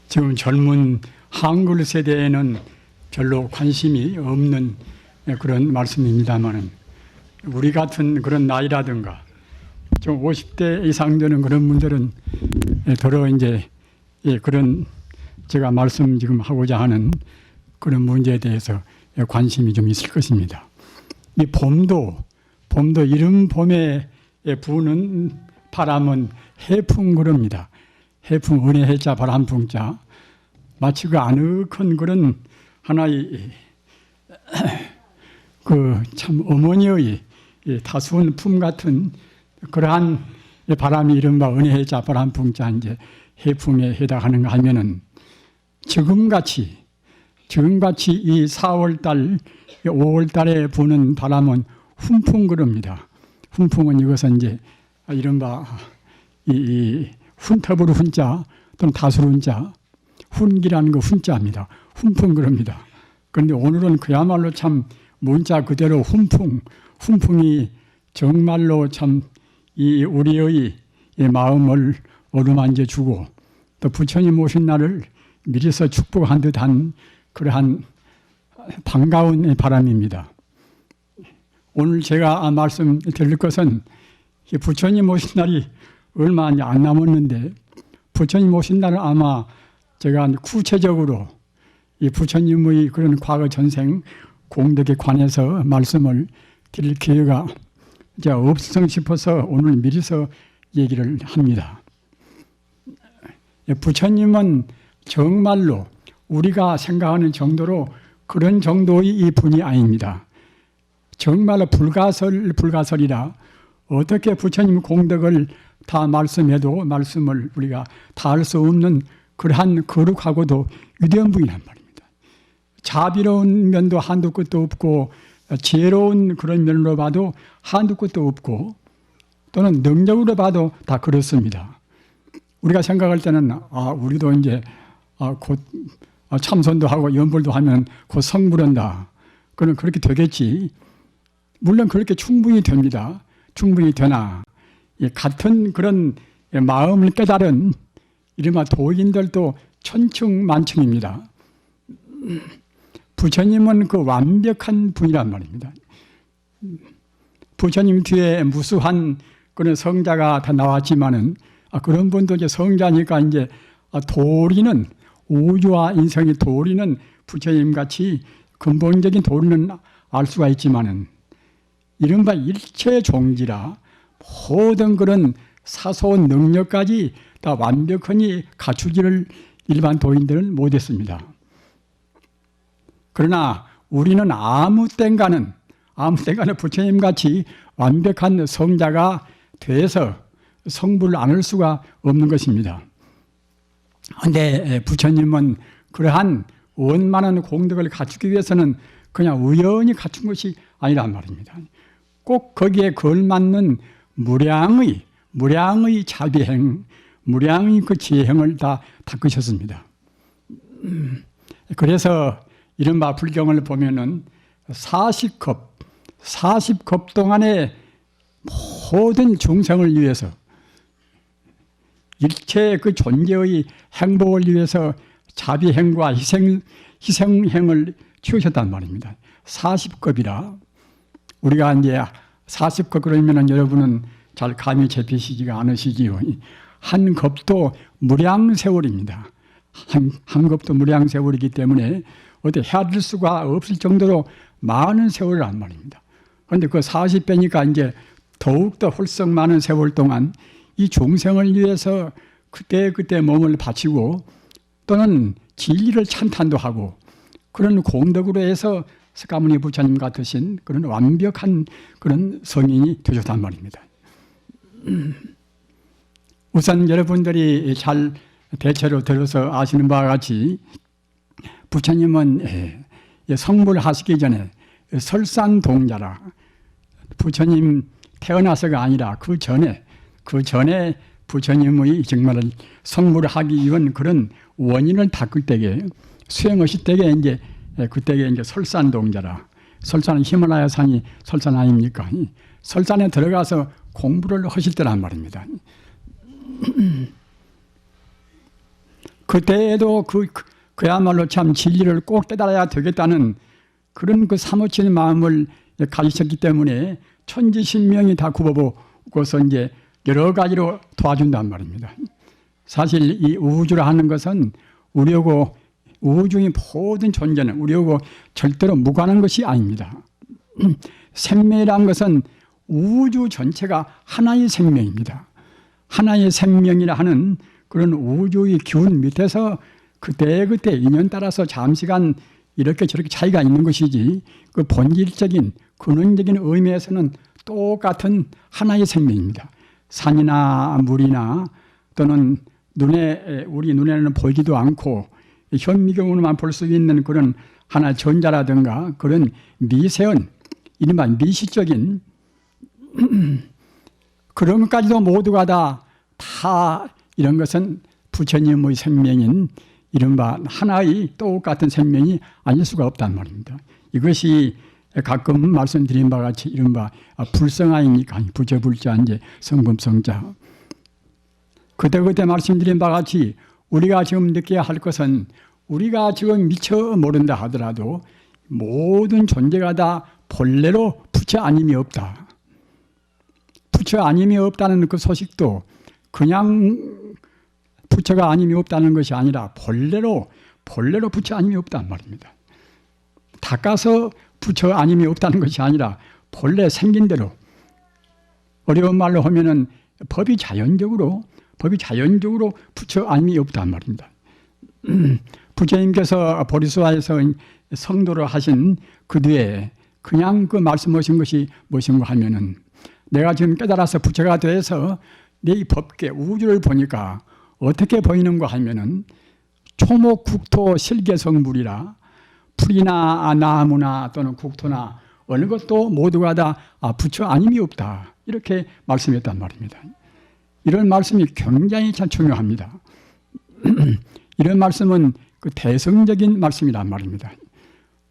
지금 젊은 한글 세대에는 별로 관심이 없는 그런 말씀입니다만, 우리 같은 그런 나이라든가 좀 50대 이상 되는 그런 분들은 더러 이제 그런 제가 말씀 지금 하고자 하는 그런 문제에 대해서 관심이 좀 있을 것입니다. 이 봄도 이른 봄에 부는 바람은 해풍그럽니다. 해풍, 은혜 해자 바람풍자. 마치 그 아늑한 그런 하나의 그 참 어머니의 다스운 품 같은 그러한 바람이 이른바 은혜 해자 바람풍자 이제 해풍에 해당하는가 하면은 지금같이 이 4월달, 5월달에 부는 바람은 훈풍그럽니다. 훈풍은 이것은 이제 이른바 이 훈터블 훈자 또는 다술 훈자, 훈기라는 거 훈자입니다. 훈풍그럽니다. 그런데 오늘은 그야말로 참 문자 그대로 훈풍이 정말로 참 이 우리의 마음을 어루만져 주고 또 부처님 오신 날을 미리서 축복한 듯한 그러한 반가운 바람입니다. 오늘 제가 말씀드릴 것은 부처님 오신 날이 얼마 안 남았는데, 부처님 오신 날은 아마 제가 구체적으로 이 부처님의 그런 과거 전생 공덕에 관해서 말씀을 드릴 기회가 이제 없을까 싶어서 오늘 미리서 얘기를 합니다. 부처님은 정말로 우리가 생각하는 정도로 그런 정도의 이 분이 아닙니다. 정말로 불가설이라 어떻게 부처님 공덕을 다 말씀해도 말씀을 우리가 다 할 수 없는 그러한 거룩하고도 위대한 분이란 말입니다. 자비로운 면도 한두 끝도 없고 지혜로운 그런 면으로 봐도 한두 끝도 없고 또는 능력으로 봐도 다 그렇습니다. 우리가 생각할 때는 우리도 이제 곧 참선도 하고 연불도 하면 곧 성불한다. 그는 그렇게 되겠지. 물론 그렇게 충분히 됩니다. 충분히 되나 같은 그런 마음을 깨달은 이른바 도인들도 천층만층입니다. 부처님은 그 완벽한 분이란 말입니다. 부처님 뒤에 무수한 그런 성자가 다 나왔지만은 그런 분도 이제 성자니까 이제 도리는 우주와 인성의 도리는 부처님 같이 근본적인 도리는 알 수가 있지만은 이른바 일체 종지라 모든 그런 사소한 능력까지 다 완벽하니 갖추지를 일반 도인들은 못했습니다. 그러나 우리는 아무 땐가는 부처님같이 완벽한 성자가 돼서 성불을 안 할 수가 없는 것입니다. 그런데 부처님은 그러한 원만한 공덕을 갖추기 위해서는 그냥 우연히 갖춘 것이 아니란 말입니다. 꼭 거기에 걸맞는 무량의 자비행, 무량의 그 지혜행을 다 닦으셨습니다. 그래서 이른바 불경을 보면은 40겁 동안에 모든 중생을 위해서 일체 그 존재의 행복을 위해서 자비행과 희생행을 치우셨단 말입니다. 40겁이라 우리가 이제 40겁 그러면은 여러분은 잘 감이 잡히시지가 않으시지요. 한 겁도 무량세월입니다. 한 겁도 무량세월이기 때문에 어디 헤아릴 수가 없을 정도로 많은 세월이란 말입니다. 그런데 그 40배니까 이제 더욱더 홀썩 많은 세월 동안 이 중생을 위해서 그때 몸을 바치고 또는 진리를 찬탄도 하고 그런 공덕으로 해서 석가모니 부처님 같으신 그런 완벽한 그런 성인이 되셨단 말입니다. 우선 여러분들이 잘 대체로 들어서 아시는 바와 같이 부처님은 성불하시기 전에 설산동자라, 부처님 태어나서가 아니라 그 전에 부처님의 정말 성불을 하기 위한 그런 원인을 닦을 때에 수행하실 때에 이제 그때에 이제 설산동자라. 설산은 히말라야 산이 설산 아닙니까? 설산에 들어가서 공부를 하실 때란 말입니다. 그때에도 그야말로 참 진리를 꼭 깨달아야 되겠다는 그런 그 사무치는 마음을 가지셨기 때문에 천지신명이 다 굽어보고서 이제 여러 가지로 도와준단 말입니다. 사실 이 우주라 하는 것은 우리하고 우주의 모든 존재는 우리하고 절대로 무관한 것이 아닙니다. 생명이란 것은 우주 전체가 하나의 생명입니다. 하나의 생명이라 하는 그런 우주의 기운 밑에서 그때그때 인연 따라서 잠시간 이렇게 저렇게 차이가 있는 것이지 그 본질적인 근원적인 의미에서는 똑같은 하나의 생명입니다. 산이나 물이나 또는 우리 눈에는 보이지도 않고 현미경으로만 볼 수 있는 그런 하나의 전자라든가 그런 미세한 이른바 미시적인 그런 것까지도 모두가 다 이런 것은 부처님의 생명인 이른바 하나의 똑같은 생명이 아닐 수가 없단 말입니다. 이것이 가끔 말씀드린 바와 같이 이른바 불성아이니까 부처불자 이제 성품성자 그때 말씀드린 바와 같이 우리가 지금 느껴야 할 것은 우리가 지금 미처 모른다 하더라도 모든 존재가 다 본래로 부처 아님이 없다. 부처 아님이 없다는 그 소식도 그냥 부처가 아님이 없다는 것이 아니라 본래로 부처 아님이 없단 말입니다. 닦아서 부처 아님이 없다는 것이 아니라 본래 생긴 대로 어려운 말로 하면은 법이 자연적으로 부처 아님이 없단 말입니다. 부처님께서 보리수화에서 성도를 하신 그 뒤에 그냥 그 말씀하신 것이 무엇인가 하면은 내가 지금 깨달아서 부처가 돼서 내 이 법계 우주를 보니까 어떻게 보이는가 하면은 초목 국토 실계성물이라 풀이나 나무나 또는 국토나 어느 것도 모두가 다 부처 아님이 없다 이렇게 말씀했단 말입니다. 이런 말씀이 굉장히 참 중요합니다. 이런 말씀은 그 대성적인 말씀이란 말입니다.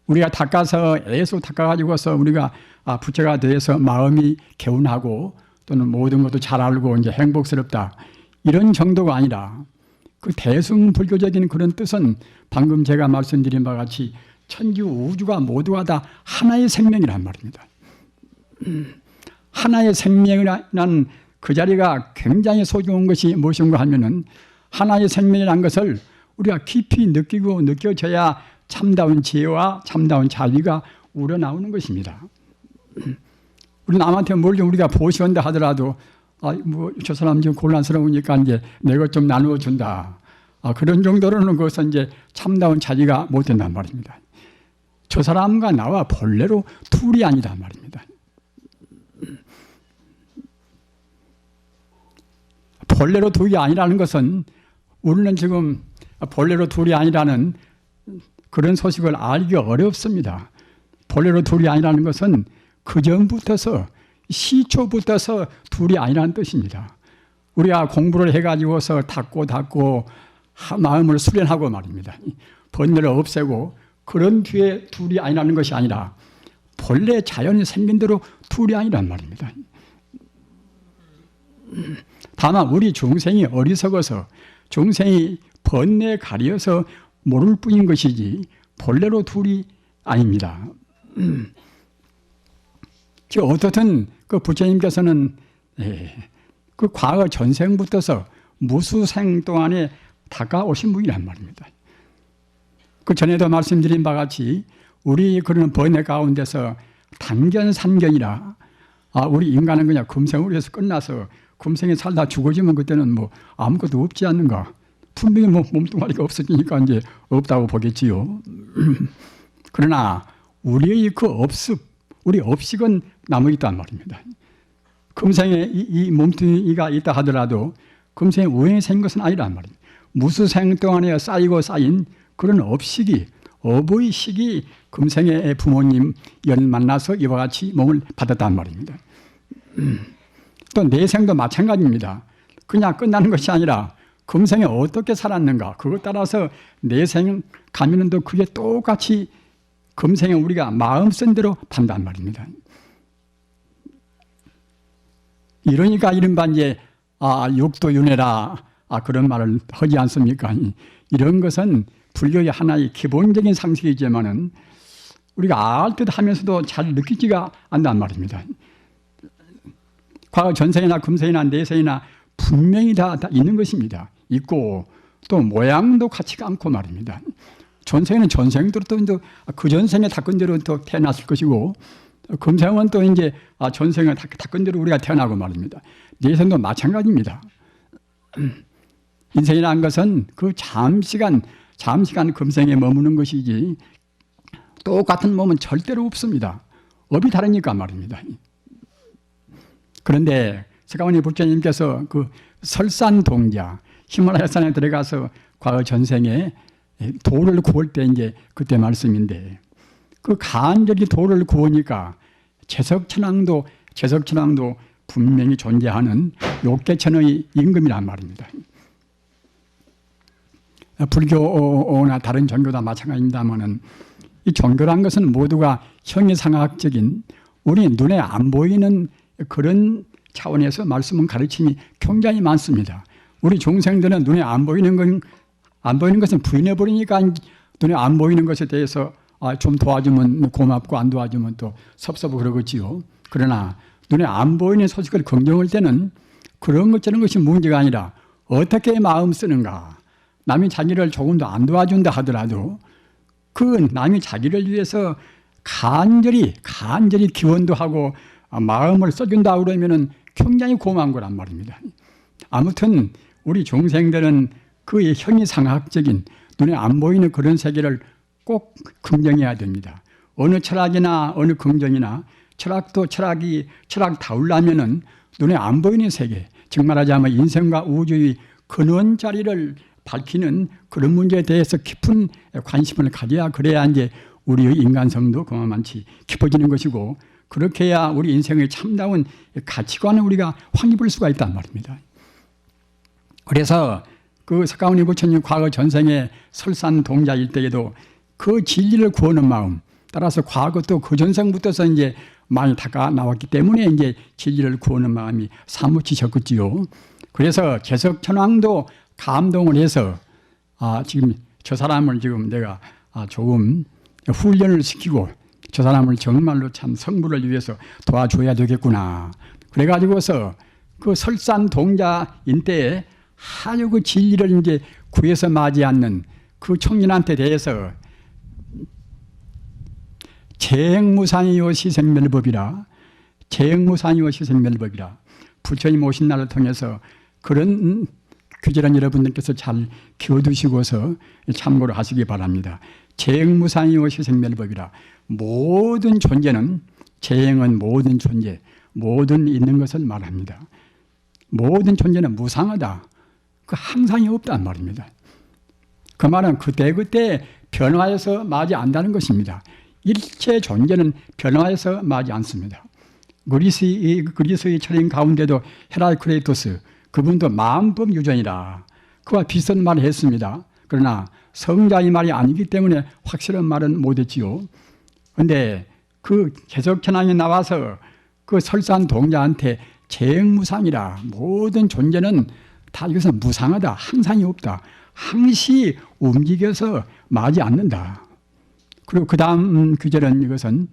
우리가 닦아서 애써 닦아가지고서 우리가 부처가 돼서 마음이 개운하고 또는 모든 것도 잘 알고 이제 행복스럽다 이런 정도가 아니라 그 대승불교적인 그런 뜻은 방금 제가 말씀드린 바와 같이 천지 우주가 모두가 다 하나의 생명이란 말입니다. 하나의 생명이라는 그 자리가 굉장히 소중한 것이 무엇인가 하면은 하나의 생명이라는 것을 우리가 깊이 느끼고 느껴져야 참다운 지혜와 참다운 자비가 우러나오는 것입니다. 우리 남한테 뭘 좀 우리가 보시한다 하더라도 저 사람 좀 곤란스러우니까 이제 내 것 좀 나누어 준다. 그런 정도로는 그것은 이제 참다운 자비가 못 된단 말입니다. 저 사람과 나와 본래로 둘이 아니다 말입니다. 본래로 둘이 아니라는 것은 우리는 지금 본래로 둘이 아니라는 그런 소식을 알기 어렵습니다. 본래로 둘이 아니라는 것은 그 전부터서 시초부터서 둘이 아니라는 뜻입니다. 우리가 공부를 해가지고서 닦고 마음을 수련하고 말입니다. 번뇌를 없애고 그런 뒤에 둘이 아니라는 것이 아니라 본래 자연이 생긴 대로 둘이 아니란 말입니다. 다만 우리 중생이 어리석어서 중생이 번뇌에 가려서 모를 뿐인 것이지 본래로 둘이 아닙니다. 어떻든 그 부처님께서는 그 과거 전생부터서 무수생 동안에 다가오신 분이란 말입니다. 그 전에도 말씀드린 바와 같이 우리 그런 번뇌 가운데서 단견산견이라 우리 인간은 그냥 금생으로 해서 끝나서 금생에 살다 죽어지면 그때는 뭐 아무것도 없지 않는가. 분명히 몸뚱아리가 없어지니까 이제 없다고 보겠지요. 그러나 우리의 그 우리 업식은 남아있단 말입니다. 금생에 이 몸뚱이가 있다 하더라도 금생에 우연히 생긴 것은 아니란 말입니다. 무수생 동안에 쌓인 그런 업의 식이 금생에 부모님 연 만나서 이와 같이 몸을 받았단 말입니다. 또 내생도 마찬가지입니다. 그냥 끝나는 것이 아니라 금생에 어떻게 살았는가 그것 따라서 내생 가면은 또 그게 똑같이 금생에 우리가 마음 쓴 대로 판단 말입니다. 이러니까 이른바 이제 육도윤회라 그런 말을 하지 않습니까? 이런 것은 불교의 하나의 기본적인 상식이지만은 우리가 알 듯 하면서도 잘 느끼지가 않단 말입니다. 과거 전생이나 금생이나 내생이나 분명히 다 있는 것입니다. 있고 또 모양도 같지가 않고 말입니다. 전생에는 전생대로 또 그 전생에 닦은 대로 또 태어났을 것이고 금생은 또 이제 전생에 닦은 대로 우리가 태어나고 말입니다. 내생도 마찬가지입니다. 인생이라는 것은 그 잠시간 금생에 머무는 것이지 똑같은 몸은 절대로 없습니다. 업이 다르니까 말입니다. 그런데 석가모니 부처님께서 그 설산동자 히말라야 산에 들어가서 과거 전생에 도를 구할 때 이제 그때 말씀인데 그 간절히 도를 구하니까 제석천왕도 분명히 존재하는 욕계천의 임금이란 말입니다. 불교나 다른 종교도 마찬가지입니다만은 이 종교란 것은 모두가 형이상학적인 우리 눈에 안 보이는 그런 차원에서 말씀은 가르침이 굉장히 많습니다. 우리 중생들은 눈에 안 보이는 것은 부인해 버리니까 눈에 안 보이는 것에 대해서 좀 도와주면 고맙고 안 도와주면 또 섭섭하고 그러겠지요. 그러나 눈에 안 보이는 소식을 긍정할 때는 그런 것 저런 것이 문제가 아니라 어떻게 마음 쓰는가. 남이 자기를 조금도 안 도와준다 하더라도 그 남이 자기를 위해서 간절히 기원도 하고 마음을 써준다 그러면은 굉장히 고마운 거란 말입니다. 아무튼 우리 중생들은 그 형이상학적인 눈에 안 보이는 그런 세계를 꼭 긍정해야 됩니다. 어느 철학이나 어느 긍정이나 철학 다우려면은 눈에 안 보이는 세계, 즉 말하자면 인생과 우주의 근원 자리를 밝히는 그런 문제에 대해서 깊은 관심을 가져야 그래야 이제 우리의 인간성도 그만치 깊어지는 것이고 그렇게 해야 우리 인생의 참다운 가치관을 우리가 확립할 수가 있단 말입니다. 그래서 그 석가모니 부처님 과거 전생에 설산동자일 때에도 그 진리를 구하는 마음 따라서 과거 또 그 전생부터서 이제 많이 닦아 나왔기 때문에 이제 진리를 구하는 마음이 사무치 적었지요. 그래서 제석천왕도 감동을 해서 지금 저 사람을 지금 내가 조금 훈련을 시키고 저 사람을 정말로 참 성불을 위해서 도와줘야 되겠구나. 그래가지고서 그 설산동자인 때에 아주 그 진리를 이제 구해서 맞이 않는 그 청년한테 대해서 재행무상이요 시생멸법이라 부처님 오신 날을 통해서 그런 규제는 여러분들께서 잘 키워두시고서 참고로 하시기 바랍니다. 재행무상이요 시생멸법이라 모든 존재는 재행은 모든 존재 모든 있는 것을 말합니다. 모든 존재는 무상하다. 그 항상이 없단 말입니다. 그 말은 그때그때 변화해서 맞이 안다는 것입니다. 일체 존재는 변화해서 맞이 않습니다. 그리스의 철인 가운데도 헤라클레이토스 그분도 마음법 유전이라 그와 비슷한 말을 했습니다. 그러나 성자의 말이 아니기 때문에 확실한 말은 못했지요. 그런데 그 개석천왕이 나와서 그 설산동자한테 재행무상이라 모든 존재는 다 이것은 무상하다. 항상이 없다. 항시 움직여서 마지 않는다. 그리고 그 다음 규절은 이것은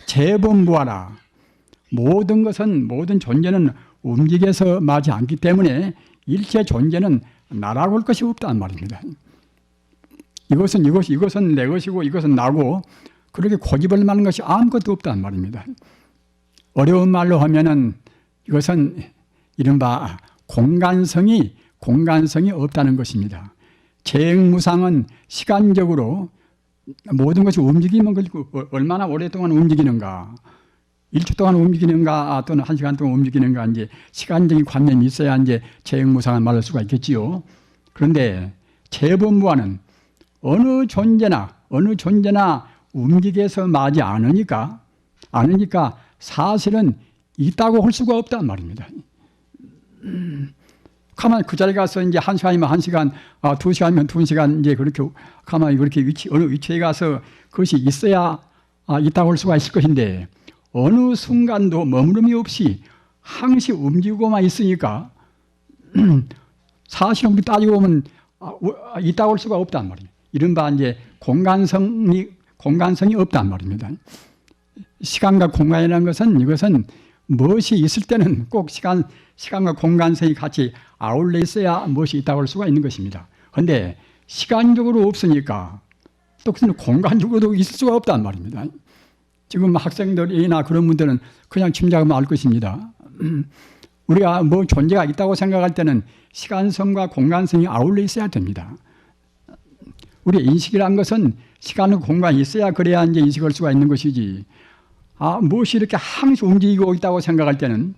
재범부하라. 모든 존재는 움직여서 마지 않기 때문에 일체 존재는 나라고 할 것이 없다는 말입니다. 이것은 내 것이고 이것은 나고 그렇게 고집을 만든 것이 아무것도 없다는 말입니다. 어려운 말로 하면은 이것은 이른바 공간성이 없다는 것입니다. 재행무상은 시간적으로 모든 것이 움직이면 얼마나 오랫동안 움직이는가, 1초 동안 움직이는가 또는 1시간 동안 움직이는가 이제 시간적인 관념이 있어야 이제 재행무상을 말할 수가 있겠지요. 그런데 재범무하는 어느 존재나 움직여서 마지 않으니까 사실은 있다고 할 수가 없단 말입니다. 가만히 그 자리에 가서 이제 1시간이면 1시간, 2시간이면 2시간 이제 그렇게 가만히 그렇게 어느 위치에 가서 그것이 있어야 있다고 할 수가 있을 것인데 어느 순간도 머무름이 없이 항시 움직이고만 있으니까 사실은 우리 따지고 보면 있다고 할 수가 없단 말이에요. 이른바 이제 공간성이 없단 말입니다. 시간과 공간이라는 것은 이것은 무엇이 있을 때는 꼭 시간과 공간성이 같이 아울러 있어야 무엇이 있다고 할 수가 있는 것입니다. 그런데 시간적으로 없으니까 또 그것은 공간적으로도 있을 수가 없단 말입니다. 지금 학생들이나 그런 분들은 그냥 짐작하면 알 것입니다. 우리가 뭐 존재가 있다고 생각할 때는 시간성과 공간성이 아울러 있어야 됩니다. 우리의 인식이란 것은 시간과 공간이 있어야 그래야 이제 인식할 수가 있는 것이지. 무엇이 이렇게 항시 움직이고 있다고 생각할 때는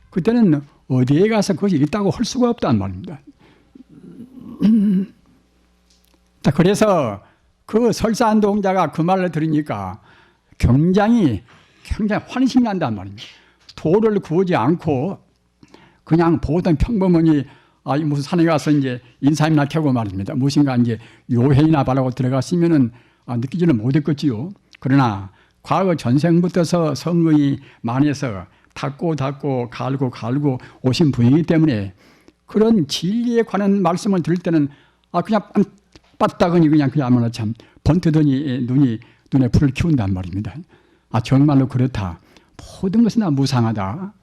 그때는 어디에 가서 그것이 있다고 할 수가 없단 말입니다. 그래서 그 설산동자가 그 말을 들으니까 굉장히 환심이 난단 말입니다. 돌을 구하지 않고 그냥 보통 평범하니 무슨 산에 가서 이제 인삼이나 캐고 말입니다. 무엇인가 이제 요행이나 바라고 들어갔으면은 느끼지는 못했겠지요. 그러나 과거 전생부터서 성의 만에서 닦고 갈고 오신 분이기 때문에 그런 진리에 관한 말씀을 들을 때는 그냥 빠따거니 그야말로 참 번트더니 눈에 불을 키운단 말입니다. 정말로 그렇다. 모든 것은 다 무상하다.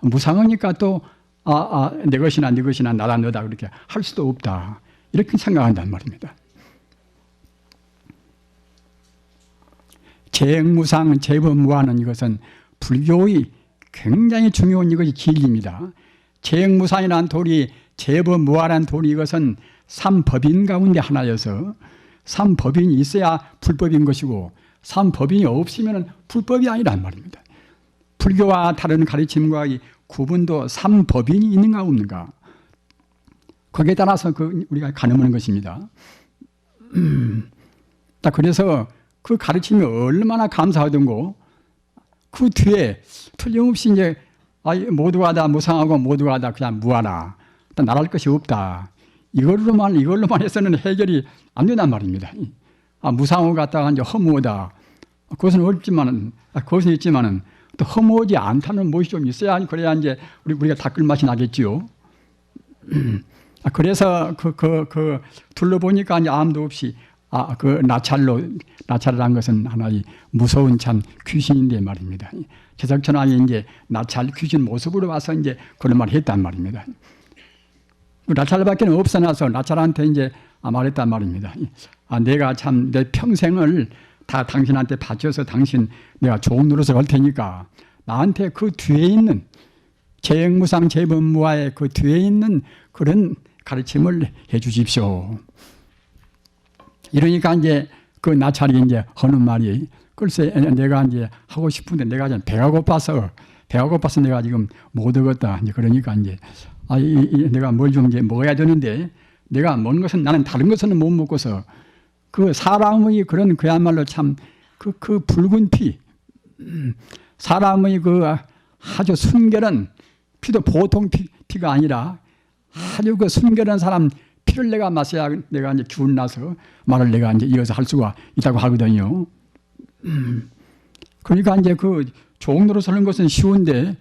무상하니까 또 내 것이나 네 것이나 나다 너다 그렇게 할 수도 없다. 이렇게 생각한단 말입니다. 재행무상 재범무하는 이것은 불교의 굉장히 중요한 이것이 진리입니다. 재행무상이라는 도리, 재범무하라는 도리 이것은 삼법인 가운데 하나여서 삼법인이 있어야 불법인 것이고 삼법인이 없으면 불법이 아니란 말입니다. 불교와 다른 가르침과의 구분도 삼법인이 있는가 없는가 거기에 따라서 우리가 가늠하는 것입니다. 그래서 그 가르침이 얼마나 감사하던고 그 뒤에 틀림없이 이제 모두가 다 무상하고 모두가 다 그냥 무하라. 나랄 것이 없다. 이걸로만 해서는 해결이 안 된단 말입니다. 무상하고 갖다가 이제 허무하다. 그것은 있지만은 또 허무하지 않다는 무엇이 좀 있어야 그래야 이제 우리가 닦을 맛이 나겠지요. 그래서 둘러보니까 이제 아무도 없이 나찰이라는 것은 하나의 무서운 참 귀신인데 말입니다. 제석천왕이 이제 나찰 귀신 모습으로 와서 이제 그런 말을 했단 말입니다. 나찰밖에 없어놔서 나찰한테 이제 말했단 말입니다. 내가 참 내 평생을 다 당신한테 바쳐서 내가 좋은 노릇을 할 테니까 나한테 그 뒤에 있는 재행무상 재범무화의 그 뒤에 있는 그런 가르침을 해 주십시오. 이러니까 이제 그 나찰이 이제 하는 말이 글쎄 내가 이제 하고 싶은데 내가 배가 고파서 내가 지금 못 얻었다. 이제 그러니까 이제 내가 뭘 좀 이제 먹어야 되는데 내가 먹는 것은 나는 다른 것은 못 먹고서 그 사람의 그런 그야말로 참 그 붉은 피 사람의 그 아주 순결한 피도 보통 피가 아니라 아주 그 순결한 사람 피를 내가 마셔야 내가 이제 기운 나서 말을 내가 이제 이어서 할 수가 있다고 하거든요. 그러니까 이제 그 종로로 서는 것은 쉬운데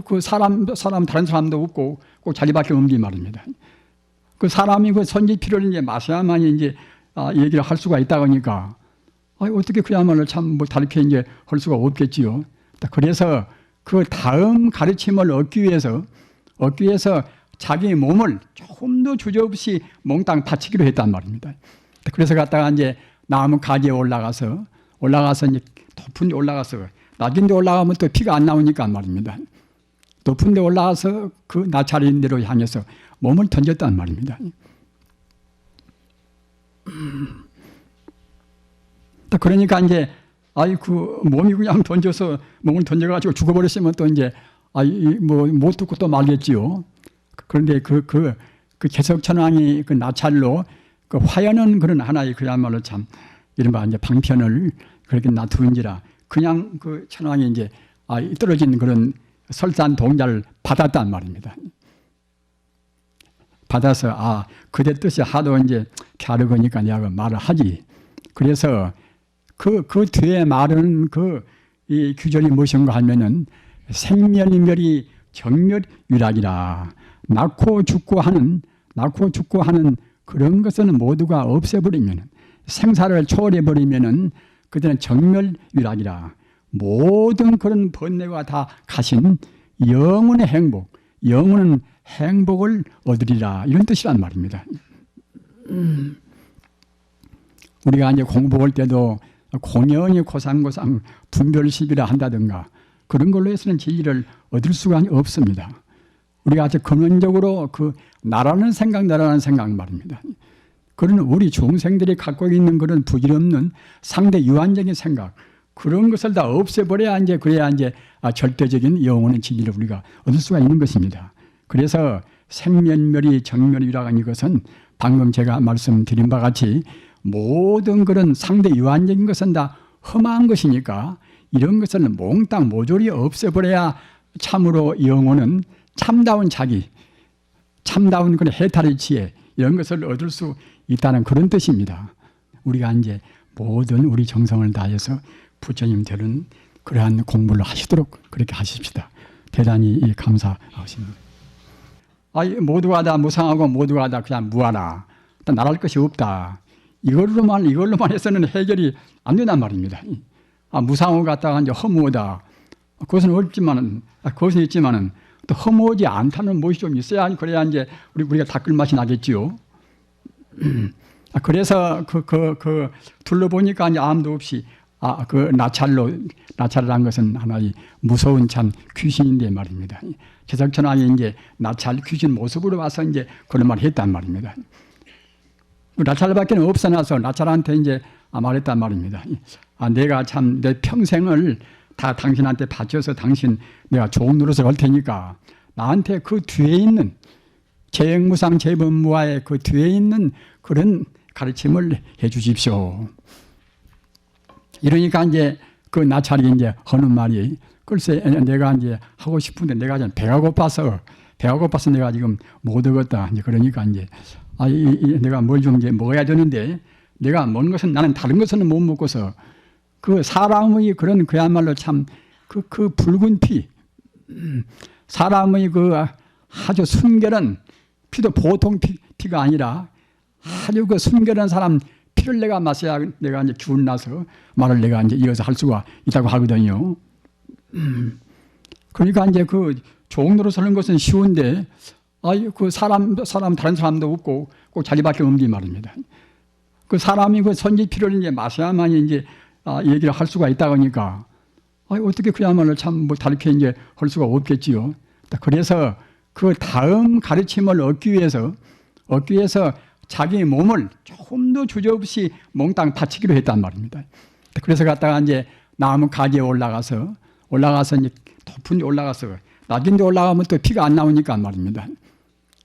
그 사람 다른 사람도 없고 꼭 자기밖에 없는 말입니다. 그 사람이 그 선지 피를 이제 마셔야만 이제 얘기를 할 수가 있다 보니까 어떻게 그야말로 참 다르게 이제 할 수가 없겠지요. 그래서 그 다음 가르침을 얻기 위해서 자기 몸을 조금 더 주저없이 몽땅 바치기로 했단 말입니다. 그래서 갔다가 이제 나무 가지에 올라가서 이제 높은 데 올라가서 낮은 데 올라가면 또 피가 안 나오니까 말입니다. 높은 데 올라가서 그 나찰인 데로 향해서 몸을 던졌단 말입니다. 그러니까 이제 그 몸이 그냥 몸을 던져가지고 죽어버렸으면 또 이제 못 듣고 또 말겠지요. 그런데 그 개석천왕이 그 나찰로 그 화연은 그런 하나의 그야말로 참 이른바 이제 방편을 그렇게 놔두인지라 그냥 그 천왕이 이제 떨어진 그런 설산 동자를 받았단 말입니다. 받아서 그대 뜻이 하도 이제 갸르거니까 내가 말을 하지. 그래서 그 뒤에 말은 이 규절이 무엇인가 하면은 생멸멸이 정멸유락이라 낳고 죽고 하는 낳고 죽고 하는 그런 것은 모두가 없애버리면, 생사를 초월해버리면 그들은 정멸유락이라, 모든 그런 번뇌가 다 가신 영원의 행복, 영원한 행복을 얻으리라, 이런 뜻이란 말입니다. 우리가 이제 공부할 때도 공연히 고상고상 분별시비라 한다든가 그런 걸로 해서는 진리를 얻을 수가 없습니다. 우리가 아주 근원적으로 그 나라는 생각 말입니다. 그런 우리 중생들이 갖고 있는 그런 부질없는 상대 유한적인 생각, 그런 것을 다 없애버려야 이제 그래야 이제 절대적인 영혼의 진리를 우리가 얻을 수가 있는 것입니다. 그래서 생면멸이 정멸이라고 하는 것은 방금 제가 말씀드린 바와 같이 모든 그런 상대 유한적인 것은 다 험한 것이니까 이런 것을 몽땅 모조리 없애버려야 참으로 영혼은 참다운 자기, 참다운 그런 해탈의 지혜, 이런 것을 얻을 수 있다는 그런 뜻입니다. 우리가 이제 모든 우리 정성을 다해서 부처님 되는 그러한 공부를 하시도록 그렇게 하십시다. 대단히 감사하십니다. 모두가 다 무상하고 모두가 다 그냥 무하다, 나랄 것이 없다, 이걸로만 해서는 해결이 안 된단 말입니다. 무상하고 갖다가 이제 허무하다, 그것은 있지만은 또 허무하지 않다는 무엇이 좀 있어야 그래야 이제 우리가 닦을 맛이 나겠지요. 그래서 둘러보니까 이제 아무도 없이 그 나찰이라는 것은 하나의 무서운 참 귀신인데 말입니다. 제석천왕이 이제 나찰 귀신 모습으로 와서 이제 그런 말을 했단 말입니다. 나찰밖에 없어놔서 나찰한테 이제 말했단 말입니다. 내가 참 내 평생을 다 당신한테 바쳐서 내가 좋은 노릇을 할 테니까 나한테 그 뒤에 있는 재행무상 재범무화의 그 뒤에 있는 그런 가르침을 해 주십시오. 이러니까 이제 그 나찰이 이제 하는 말이, 글쎄 내가 이제 하고 싶은데 내가 배가 고파서 내가 지금 못 얻었다. 이제 그러니까 이제 내가 뭘 좀 이제 먹어야 되는데 내가 먹는 것은 나는 다른 것은 못 먹고서 그 사람의 그런 그야말로 참 그 붉은 피, 사람의 그 아주 순결한 피도 보통 피가 아니라 아주 그 순결한 사람 피를 내가 마셔야 내가 이제 기운 나서 말을 내가 이제 이어서 할 수가 있다고 하거든요. 그러니까 이제 그 종로로 서는 것은 쉬운데, 그 사람 다른 사람도 없고 꼭 자기밖에 없는 말입니다. 그 사람이 그 선지 피를 이제 마셔야만 이제 얘기를 할 수가 있다 보니까 어떻게 그야말로 참 다르게 이제 할 수가 없겠지요. 그래서 그 다음 가르침을 얻기 위해서 자기 몸을 조금 더 주저없이 몽땅 바치기로 했단 말입니다. 그래서 갔다가 이제 나무 가지에 올라가서 이제 높은 데 올라가서, 낮은 데 올라가면 또 피가 안 나오니까 말입니다.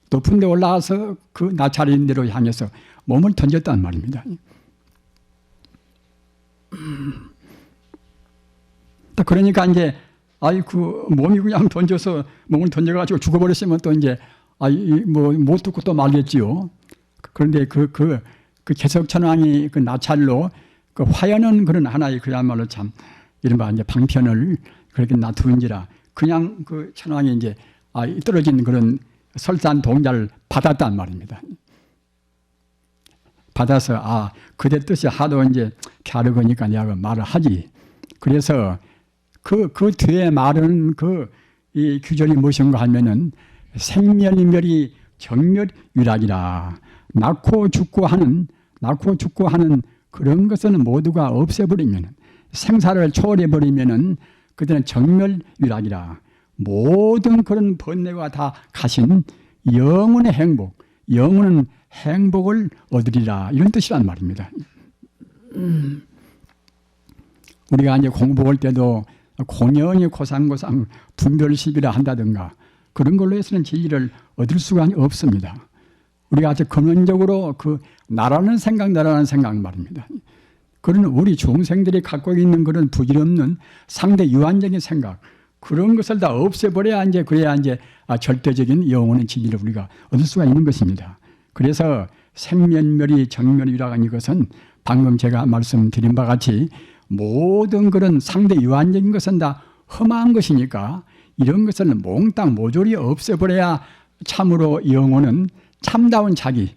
높은 데 올라가서 그 나찰인 데로 향해서 몸을 던졌단 말입니다. 그러니까 이제 그 몸이 그냥 몸을 던져가지고 죽어버렸으면 또 이제 못 듣고 또 말겠지요. 그런데 그 개석천왕이 그 나찰로 그 화연은 그런 하나의 그야말로 참 이른바 이제 방편을 그렇게 놔두인지라 그냥 그 천왕이 이제 떨어진 그런 설산 동자를 받았단 말입니다. 받아서 그대 뜻이 하도 이제 갸르거니까 내가 말을 하지. 그래서 그 뒤에 말은 이 규절이 무엇인가 하면은 생멸이 정멸유락이라, 낳고 죽고 하는 그런 것은 모두가 없애버리면, 생사를 초월해버리면은 그들은 정멸유락이라, 모든 그런 번뇌가 다 가신 영원의 행복, 영원한 행복을 얻으리라, 이런 뜻이란 말입니다. 우리가 이제 공부할 때도 공연히 고상고상 분별시비라 한다든가 그런 걸로 해서는 진리를 얻을 수가 없습니다. 우리가 아주 근원적으로 그 나라는 생각 말입니다. 그런 우리 중생들이 갖고 있는 그런 부질없는 상대 유한적인 생각, 그런 것을 다 없애버려야 그래야 절대적인 영혼의 진리를 우리가 얻을 수가 있는 것입니다. 그래서 생면멸이 정멸이라고 하는 것은 방금 제가 말씀드린 바와 같이 모든 그런 상대 유한적인 것은 다 험한 것이니까 이런 것을 몽땅 모조리 없애버려야 참으로 영혼은 참다운 자기,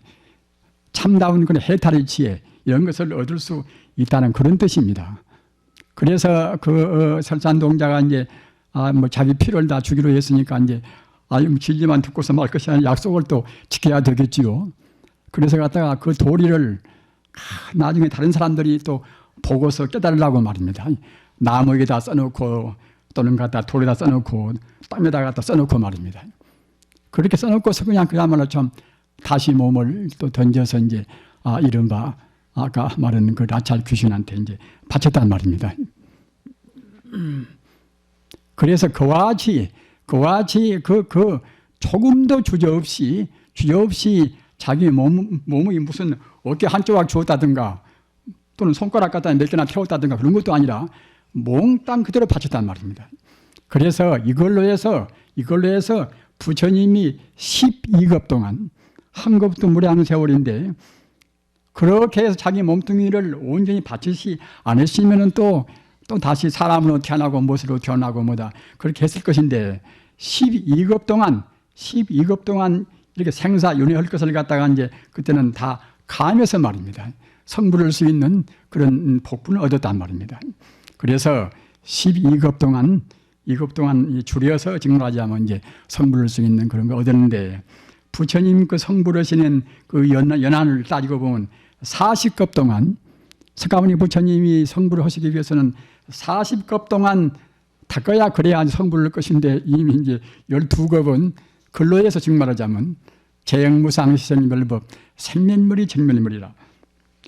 참다운 그런 해탈의 지혜 이런 것을 얻을 수 있다는 그런 뜻입니다. 그래서 그 설산동자가 이제 뭐 자기 피를 다 주기로 했으니까 이제 진리만 듣고서 말 것이 아니라 약속을 또 지켜야 되겠지요. 그래서 갖다가 그 도리를 나중에 다른 사람들이 또 보고서 깨달으려고 말입니다. 나무에다 써놓고 또는 갖다 돌에다 써놓고 땅에다 갖다 써놓고 말입니다. 그렇게 써놓고서 그냥 그야말로 좀 다시 몸을 또 던져서 이제 이른바 아까 말한 그 라찰 귀신한테 이제 바쳤단 말입니다. 그래서 그와 같이 그 조금도 주저없이 자기 몸이 무슨 어깨 한 조각 주었다든가 또는 손가락 갖다 몇 개나 태웠다든가 그런 것도 아니라 몽땅 그대로 바쳤단 말입니다. 그래서 이걸로 해서 부처님이 12급 동안 한 겁도 무례한 세월인데 그렇게 해서 자기 몸뚱이를 온전히 바치지 않으시면은 또 다시 사람으로 태어나고 무엇으로 태어나고 뭐다 그렇게 했을 것인데 12급 동안 이렇게 생사윤회할 것을 갖다가 이제 그때는 다 감해서 말입니다. 성불할 수 있는 그런 복분을 얻었단 말입니다. 그래서 12급 동안 줄여서 증언하자면 이제 성불할 수 있는 그런 거 얻었는데 부처님 그 성불하시는 그 연한을 따지고 보면 40급 동안 석가모니 부처님이 성불을 하시기 위해서는 40급 동안 닦아야 그래야 성불할 것인데 이미 이제 12급은 근로에서 증말하자면 재영무상시생멸법 생면물이 정멸물이라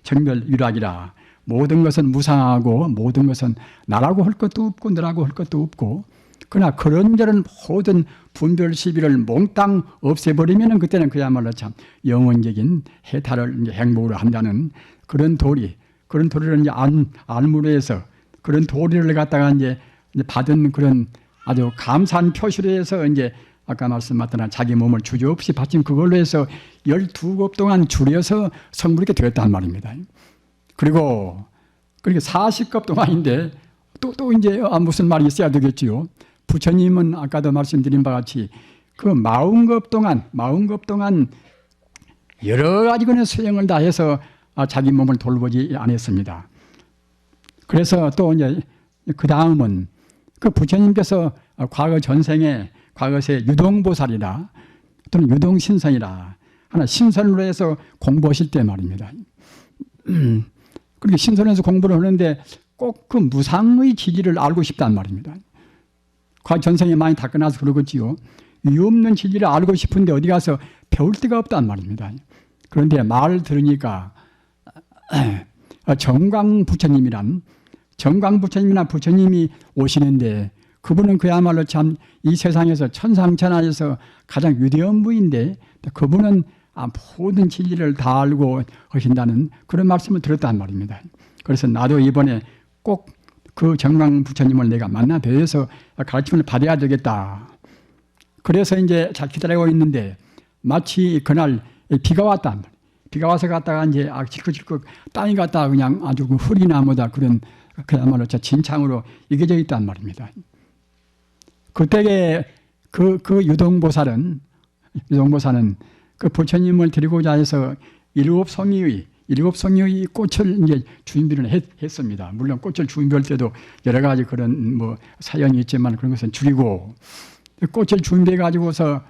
정멸유락이라 모든 것은 무상하고 모든 것은 나라고 할 것도 없고 너라고 할 것도 없고 그러나 그런저런 모든 분별 시비를 몽땅 없애버리면 그때는 그야말로 참 영원적인 해탈을 이제 행복으로 한다는 그런 도리를 이제 안무로 해서 그런 도리를 갖다가 이제 받은 그런 아주 감사한 표시로 해서 이제 아까 말씀하셨던 자기 몸을 주저없이 바친 그걸로 해서 12급 동안 줄여서 성불하게 되었단 말입니다. 그리고 그렇게 40급 동안인데 또 이제 무슨 말이 있어야 되겠지요. 부처님은 아까도 말씀드린 바와 같이 그 40급 동안 여러 가지 그런 수행을 다 해서 자기 몸을 돌보지 않았습니다. 그래서 또 이제 그 다음은 그 부처님께서 과거 전생에 과거세 유동보살이라 또는 유동신선이라 하나 신선으로 해서 공부하실 때 말입니다. 그렇게 신선해서 공부를 하는데 꼭 그 무상의 진리를 알고 싶단 말입니다. 과거 전생에 많이 닦아놔서 그러겠지요. 위없는 진리를 알고 싶은데 어디 가서 배울 데가 없단 말입니다. 그런데 말을 들으니까 정광부처님이란 부처님이 오시는데 그분은 그야말로 참 이 세상에서 천상천하에서 가장 위대한 분인데 그분은 모든 진리를 다 알고 하신다는 그런 말씀을 들었단 말입니다. 그래서 나도 이번에 꼭 그 정광 부처님을 내가 만나 뵈서 가르침을 받아야 되겠다. 그래서 이제 잘 기다리고 있는데 마치 그날 비가 왔단 말이에요. 비가 와서 갔다가 이제 질컥질컥 땅이 갔다가 그냥 아주 그 흙이나 뭐다 그런 그야말로 진창으로 이겨져 있단 말입니다. 그때에 그 유동보살은 그 부처님을 데리고자 해서 일곱 송이의 꽃을 이제 준비를 했습니다. 물론 꽃을 준비할 때도 여러 가지 그런 뭐 사연이 있지만 그런 것은 줄이고 꽃을 준비해 가지고서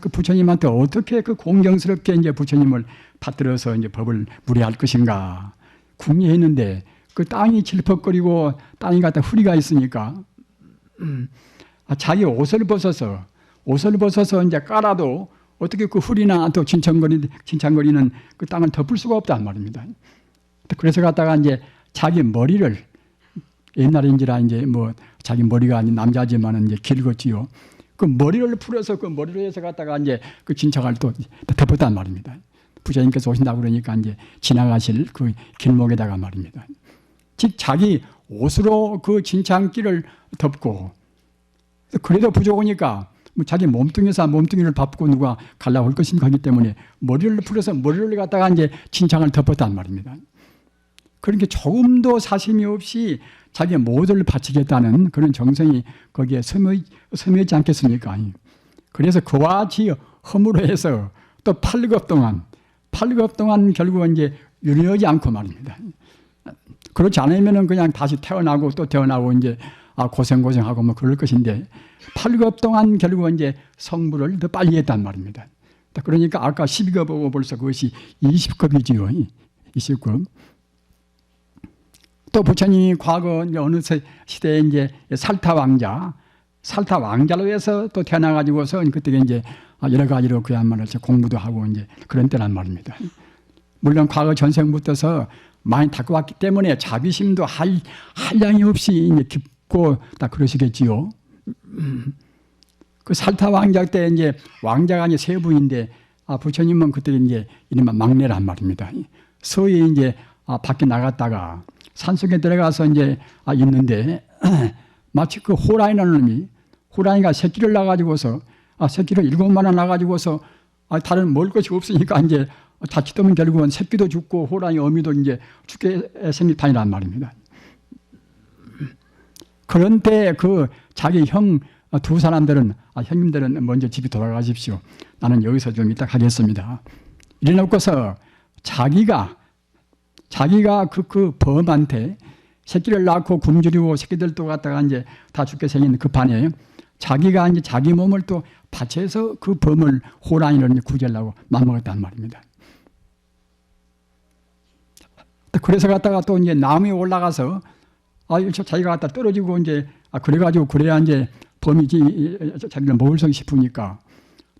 그 부처님한테 어떻게 그 공경스럽게 이제 부처님을 받들어서 이제 법을 무례할 것인가 궁리했는데 그 땅이 질퍽거리고 땅이 갖다 후리가 있으니까 자기 옷을 벗어서 이제 깔아도 어떻게 그 흙이나 또 진창거리는 그 땅을 덮을 수가 없단 말입니다. 그래서 갖다가 이제 자기 머리를 옛날인지라 이제 뭐 자기 머리가 아닌 남자지만은 이제 길었지요. 그 머리를 풀어서 그 머리로 해서 갖다가 이제 그 진창을 또 덮었단 말입니다. 부처님께서 오신다고 그러니까 이제 지나가실 그 길목에다가 말입니다. 즉 자기 옷으로 그 진창길을 덮고 그래도 부족하니까 자기 몸뚱이를 밟고 누가 갈라고 할 것인가 하기 때문에 머리를 풀어서 머리를 갖다가 이제 진창을 덮었단 말입니다. 그러니까 조금도 사심이 없이 자기 모두를 바치겠다는 그런 정성이 거기에 스며있지 않겠습니까? 그래서 그와 같이 허물로 해서 또 8급 동안 결국은 이제 유리하지 않고 말입니다. 그렇지 않으면은 그냥 다시 태어나고 또 태어나고 이제 고생하고 뭐 그럴 것인데 8급 동안 결국은 이제 성불을 더 빨리 했단 말입니다. 그러니까 아까 12급하고 벌써 그것이 20급이지요. 20급. 또 부처님이 과거 이제 어느 시대에 이제 살타 왕자로 해서 또 태어나가지고서 그때 이제 여러 가지로 그야말로 공부도 하고 이제 그런 때란 말입니다. 물론 과거 전생부터서 많이 닦아왔기 때문에 자비심도 한량이 없이 이제 깊고 다 그러시겠지요. 그 살타 왕자 때 이제 왕자가 이제 세 분인데 부처님은 그때 이제 이른바 막내란 말입니다. 서히 이제 밖에 나갔다가 산속에 들어가서 이제 있는데 마치 그 호랑이라는 호랑이가 새끼를 낳아가지고서 새끼를 7마리 낳아가지고서 다른 먹을 것이 없으니까 이제 자칫하면 결국은 새끼도 죽고 호랑이 어미도 이제 죽게 생길 판이란 말입니다. 그런데 그 자기 형 두 사람들은 형님들은 먼저 집에 돌아가십시오. 나는 여기서 좀 이따 가겠습니다. 이래놓고서 자기가 그 범한테 새끼를 낳고 굶주리고 새끼들도 갖다가 이제 다 죽게 생긴 급판에 자기가 이제 자기 몸을 또 바쳐서 그 범을 호랑이를 구제하려고 맘먹었단 말입니다. 그래서 갖다가 또 이제 나무에 올라가서 자기가 갖다 떨어지고 이제 그래가지고 그래야 이제 범이지 자기를 먹을 성 싶으니까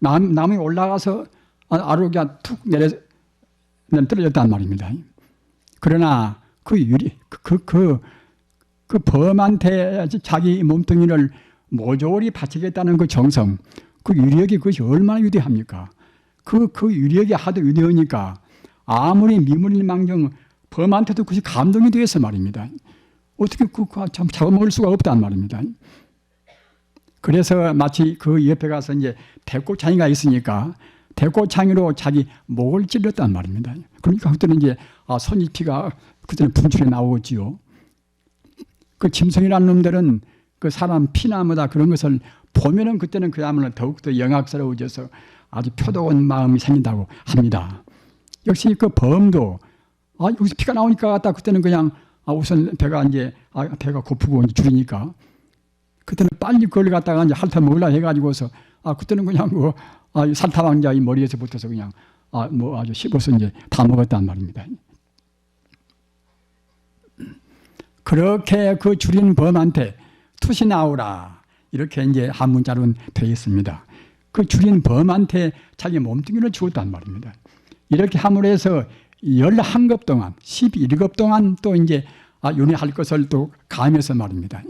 나무에 올라가서 아래로 그냥 툭 내려 떨어졌단 말입니다. 그러나 그 범한테 자기 몸뚱이를 모조리 바치겠다는 그 정성, 그 유력이 그것이 얼마나 위대합니까? 그 유력이 하도 위대하니까 아무리 미물일망정 범한테도 그것이 감동이 되어서 말입니다. 어떻게 참 잡아먹을 수가 없단 말입니다. 그래서 마치 그 옆에 가서 이제 대꽃창이가 있으니까 대꽃창이로 자기 목을 찔렀단 말입니다. 그러니까 그때는 이제 손이피가 그때는 분출해 나오겠지요. 그 짐승이라는 놈들은 그 사람 피나 뭐다 그런 것을 보면은 그때는 그야말로 더욱더 영악스러워져서 아주 표도한 마음이 생긴다고 합니다. 역시 그 범도 여기서 피가 나오니까 갖다 그때는 그냥 우선 배가 고프고 이제 줄이니까 그때는 빨리 그걸 갖다가 이제 핥아 먹으려 해가지고서 그때는 그냥 살타 왕자의 머리에서 붙어서 그냥 아주 씹어서 이제 다 먹었단 말입니다. 그렇게 그 줄인 범한테 투시 나오라 이렇게 이제 한문자로는 되어 있습니다. 그 줄인 범한테 자기 몸뚱이를 주었단 말입니다. 이렇게 함으로 해서 11급 동안 11급 동안 또 이제 윤회할 것을 또 감해서 말입니다.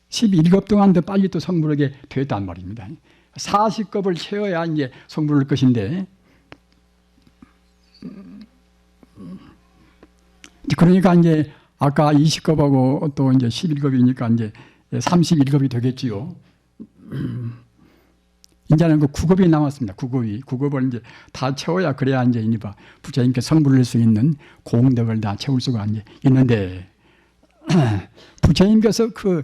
11급 동안 더 빨리 또 성불하게 되었단 말입니다. 40급을 채워야 이제 성불할 것인데 그러니까 이제 아까 20급하고 또 이제 11급이니까 이제 31급이 되겠지요. 이제는 그 9급이 남았습니다. 9급을 이제 다 채워야 그래야 이제 부처님께 성불할 수 있는 공덕을 다 채울 수가 이제 있는데 부처님께서 그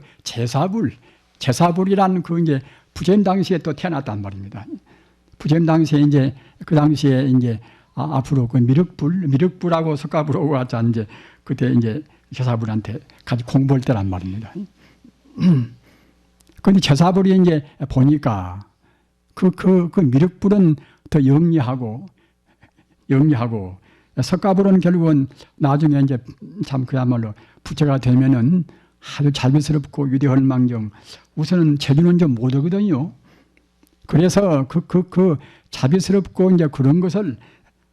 제사불이라는 그 이제 부처님 당시에 또 태어났단 말입니다. 부처님 당시에 이제 그 당시에 이제 앞으로 그 미륵불하고 석가불하고 같이 이제 그때 이제 제사불한테 같이 공부할 때란 말입니다. 그런데 제사불이 이제 보니까 그 미륵불은 더 영리하고 석가불은 결국은 나중에 이제 참 그야말로 부처가 되면은 아주 자비스럽고 위대할망정 우선은 재주는 좀 못하거든요. 그래서 그 자비스럽고 이제 그런 것을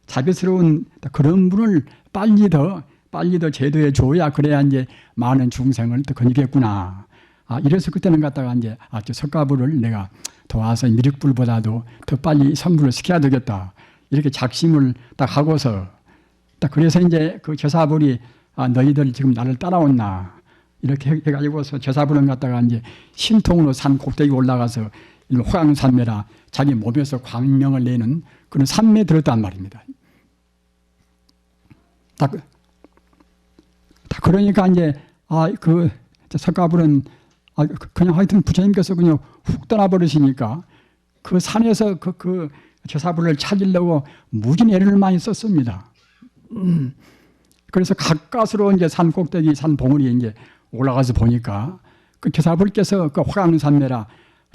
자비스러운 그런 분을 빨리 더 제도에 줘야 그래야 이제 많은 중생을 더 건지겠구나. 이래서 그때는 갖다가 이제 석가불을 내가 도와서 미륵불보다도 더 빨리 성불을 시켜야 되겠다. 이렇게 작심을 딱 하고서 딱 그래서 이제 그 제사불이 너희들 지금 나를 따라왔나 이렇게 해가지고서 제사불은 갖다가 이제 신통으로 산 꼭대기 올라가서 호강산매라 자기 몸에서 광명을 내는 그런 산매에 들었단 말입니다. 그러니까 이제 그 석가불은 그냥 하여튼 부처님께서 그냥 훅 떠나버리시니까 그 산에서 그 제사불을 찾으려고 무진 애를 많이 썼습니다. 그래서 가까스로 이제 산 꼭대기 산 봉우리에 이제 올라가서 보니까 그 제사불께서 그 화강산매라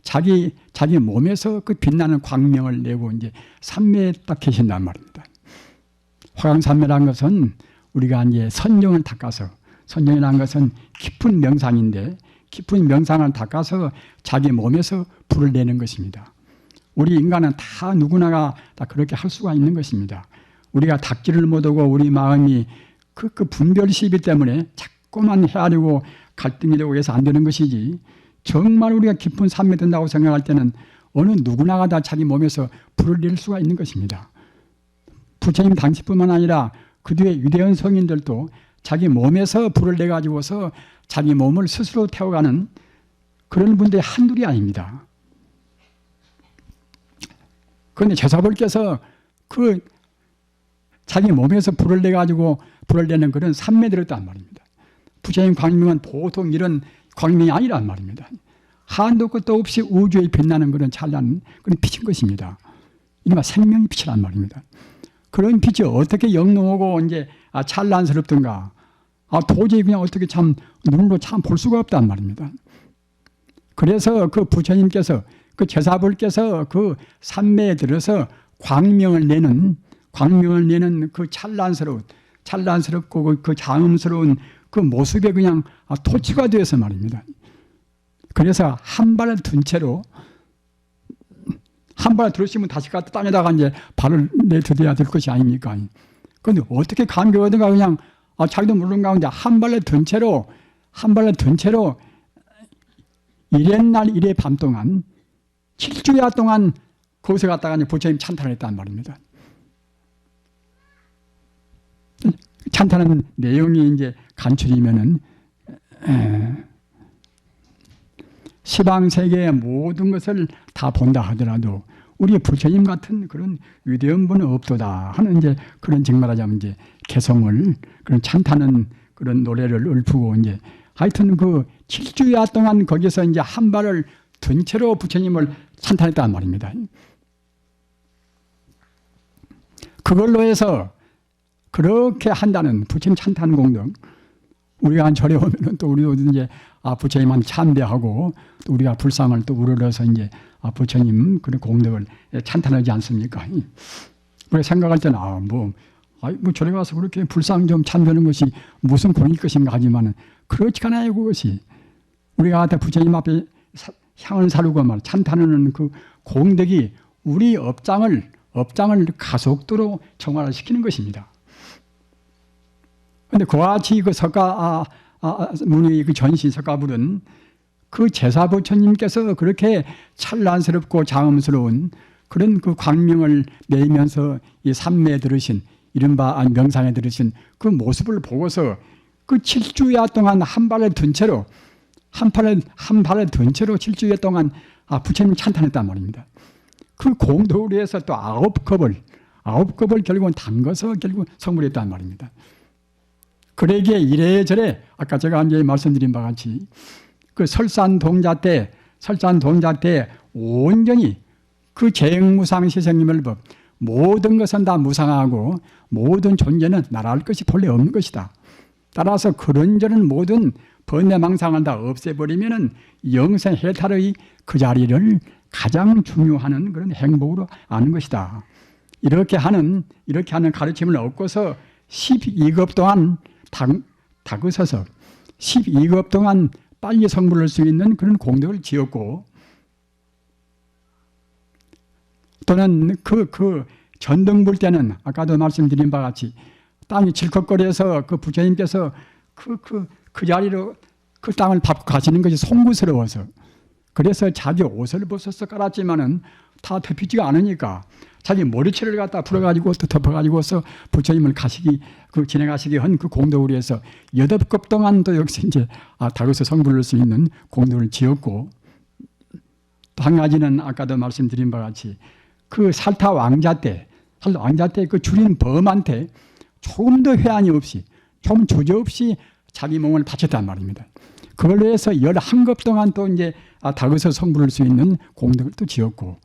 자기 몸에서 그 빛나는 광명을 내고 이제 산매에 딱 계신단 말입니다. 화강산매라는 것은 우리가 이제 선정을 닦아서, 선정이라는 것은 깊은 명상인데 깊은 명상을 닦아서 자기 몸에서 불을 내는 것입니다. 우리 인간은 다 누구나가 다 그렇게 할 수가 있는 것입니다. 우리가 닦지를 못하고 우리 마음이 그 분별 시비 때문에 자꾸만 헤아리고 갈등이 되고 해서 안 되는 것이지, 정말 우리가 깊은 삶에 든다고 생각할 때는 어느 누구나가 다 자기 몸에서 불을 낼 수가 있는 것입니다. 부처님 당시뿐만 아니라 그 뒤에 유대인 성인들도 자기 몸에서 불을 내가지고서 자기 몸을 스스로 태워가는 그런 분들이 한둘이 아닙니다. 그런데 제사불께서 그 자기 몸에서 불을 내가지고 불을 내는 그런 산매들었단 말입니다. 부처님 광명은 보통 이런 광명이 아니란 말입니다. 한도 끝도 없이 우주에 빛나는 그런 찬란한 그런 빛인 것입니다. 이른바 생명의 빛이란 말입니다. 그런 빛이 어떻게 영롱하고 이제 찬란스럽던가, 도저히 그냥 어떻게 참 눈으로 참 볼 수가 없단 말입니다. 그래서 그 부처님께서 그 제사불께서 그 산매에 들어서 광명을 내는 그 찬란스럽고 그 장음스러운 그 모습에 그냥 토치가 되어서 말입니다. 그래서 한 발을 든 채로, 한 발을 들으시면 다시 갖다 땅에다가 이제 발을 내딛어야 될 것이 아닙니까? 그런데 어떻게 감격하든가 그냥 자기도 모르는 가운데 한 발을 든 채로 이랬날 이래 밤 동안 7주야 동안 거기서 갔다가 이제 부처님 찬탄을 했단 말입니다. 찬탄하는 내용이 이제 간추리면은 시방 세계의 모든 것을 다 본다 하더라도 우리 부처님 같은 그런 위대한 분은 없도다 하는 이제 그런 정말하자면 이제 개성을 그런 찬탄하는 그런 노래를 읊고 이제 하여튼 그 7주야 동안 거기서 이제 한 발을 든 채로 부처님을 찬탄했단 말입니다. 그걸로 해서 그렇게 한다는 부처님 찬탄 공덕, 우리가 한 절에 오면은 또 우리도 이제 부처님한테 참배하고 또 우리가 불상을 또 우러러서 이제 부처님 그런 공덕을 찬탄하지 않습니까? 우리가 생각할 때는 뭐 절에 가서 그렇게 불상 좀 참배하는 것이 무슨 공일 것인가 하지만은 그렇지 않아요. 그것이 우리가 부처님 앞에 향을 사르고 말 찬탄하는 그 공덕이 우리 업장을 가속도로 정화시키는 것입니다. 그런데 그와 같이 그 문의 그 전시 석가불은 그 제사부처님께서 그렇게 찬란스럽고 장엄스러운 그런 그 광명을 내면서 이 삼매에 들으신 이른바 명상에 들으신 그 모습을 보고서 그 7주야 동안 한 발을 든 채로 7주야 동안 부처님 찬탄했단 말입니다. 그 공덕을 위해서 또 9컵을 결국은 담가서 결국 성불했단 말입니다. 그러기에 이래저래 아까 제가 이제 말씀드린 바와 같이 그 설산동자 때 온전히 그 재행무상 시생님을 법 모든 것은 다 무상하고 모든 존재는 나라할 것이 본래 없는 것이다. 따라서 그런저런 모든 번뇌망상을 다 없애버리면은 영생 해탈의 그 자리를 가장 중요한 그런 행복으로 아는 것이다. 이렇게 하는 가르침을 얻고서 12급 동안 다그서서 12급 동안 빨리 성불할 수 있는 그런 공덕을 지었고, 또는 그 전등불 때는 아까도 말씀드린 바와 같이 땅이 질컥거려서 그 부처님께서 그 자리로 그 땅을 밟고 가시는 것이 송구스러워서 그래서 자기 옷을 벗어서 깔았지만은 다 덮이지가 않으니까 자기 머리채를 갖다 풀어가지고 또 덮어가지고서 부처님을 지내가시게 한 그 공덕을 위해서 8급 동안 또 역시 이제 다그서 성불할 수 있는 공덕을 지었고, 또 한 가지는 아까도 말씀드린 바와 같이 그 살타 왕자 때 그 줄인 범한테 조금 더 회한이 없이 좀 주저없이 자기 몸을 바쳤단 말입니다. 그걸로 해서 11급 동안 또 이제 다그서 성불할 수 있는 공덕을 또 지었고,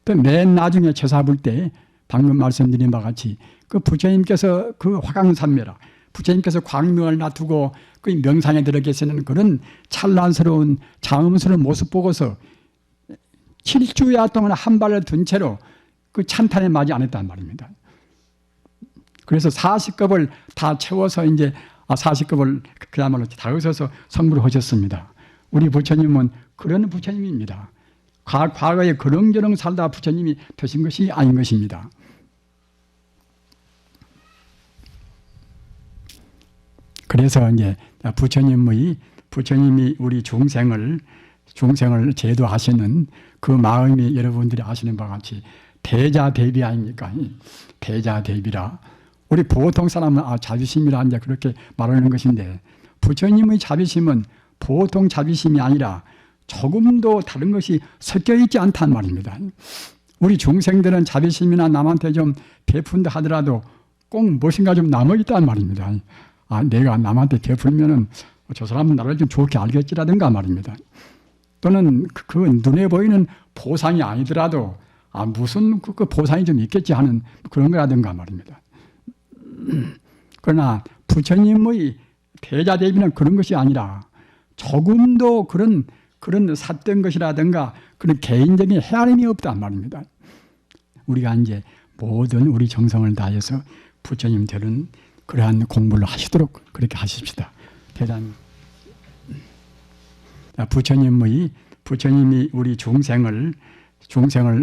또 맨 나중에 처사볼 때 방금 말씀드린 바와 같이 그 부처님께서 그 화강산매라 부처님께서 광명을 놔두고 그 명상에 들어 계시는 그런 찬란스러운 장엄스러운 모습 보고서 7주야 동안 한 발을 둔 채로 그 찬탄에 맞지 않았단 말입니다. 그래서 40급을 다 채워서 이제 40급을 그야말로 다 얻어서 성불을 하셨습니다. 우리 부처님은 그런 부처님입니다. 과거에 그렁저렁 살다 부처님이 되신 것이 아닌 것입니다. 그래서 이제 부처님이 우리 중생을 제도하시는 그 마음이 여러분들이 아시는 바와 같이 대자대비 아닙니까? 대자대비라. 우리 보통 사람은 자비심이라 이제 그렇게 말하는 것인데 부처님의 자비심은 보통 자비심이 아니라 조금도 다른 것이 섞여 있지 않단 말입니다. 우리 중생들은 자비심이나 남한테 좀 베푼다 하더라도 꼭 무엇인가 좀 남아있단 말입니다. 내가 남한테 베풀면은 저 사람은 나를 좀 좋게 알겠지라든가 말입니다. 또는 그 눈에 보이는 보상이 아니더라도 무슨 그 보상이 좀 있겠지 하는 그런 거라든가 말입니다. 그러나 부처님의 대자대비는 그런 것이 아니라 조금도 그런 삿된 것이라든가 그런 개인적인 헤아림이 없단 말입니다. 우리가 이제 모든 우리 정성을 다해서 부처님 되는 그러한 공부를 하시도록 그렇게 하십시다. 대단히 부처님이 우리 중생을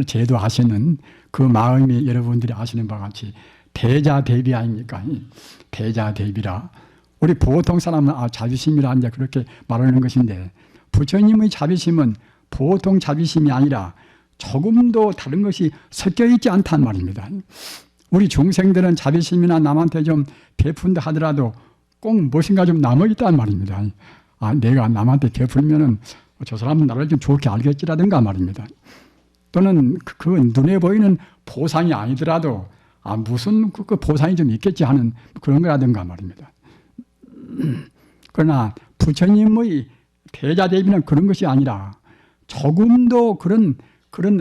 제도하시는 그 마음이 여러분들이 아시는 바와 같이 대자대비 아닙니까? 대자대비라. 우리 보통 사람은 자비심이라 이제 그렇게 말하는 것인데 부처님의 자비심은 보통 자비심이 아니라 조금도 다른 것이 섞여 있지 않단 말입니다. 우리 중생들은 자비심이나 남한테 좀 베푼다 하더라도 꼭 무엇인가 좀 남아있단 말입니다. 내가 남한테 베풀면은 저 사람은 나를 좀 좋게 알겠지라든가 말입니다. 또는 그 눈에 보이는 보상이 아니더라도 무슨 그 보상이 좀 있겠지 하는 그런 거라든가 말입니다. 그러나 부처님의 대자대비는 그런 것이 아니라 조금도 그런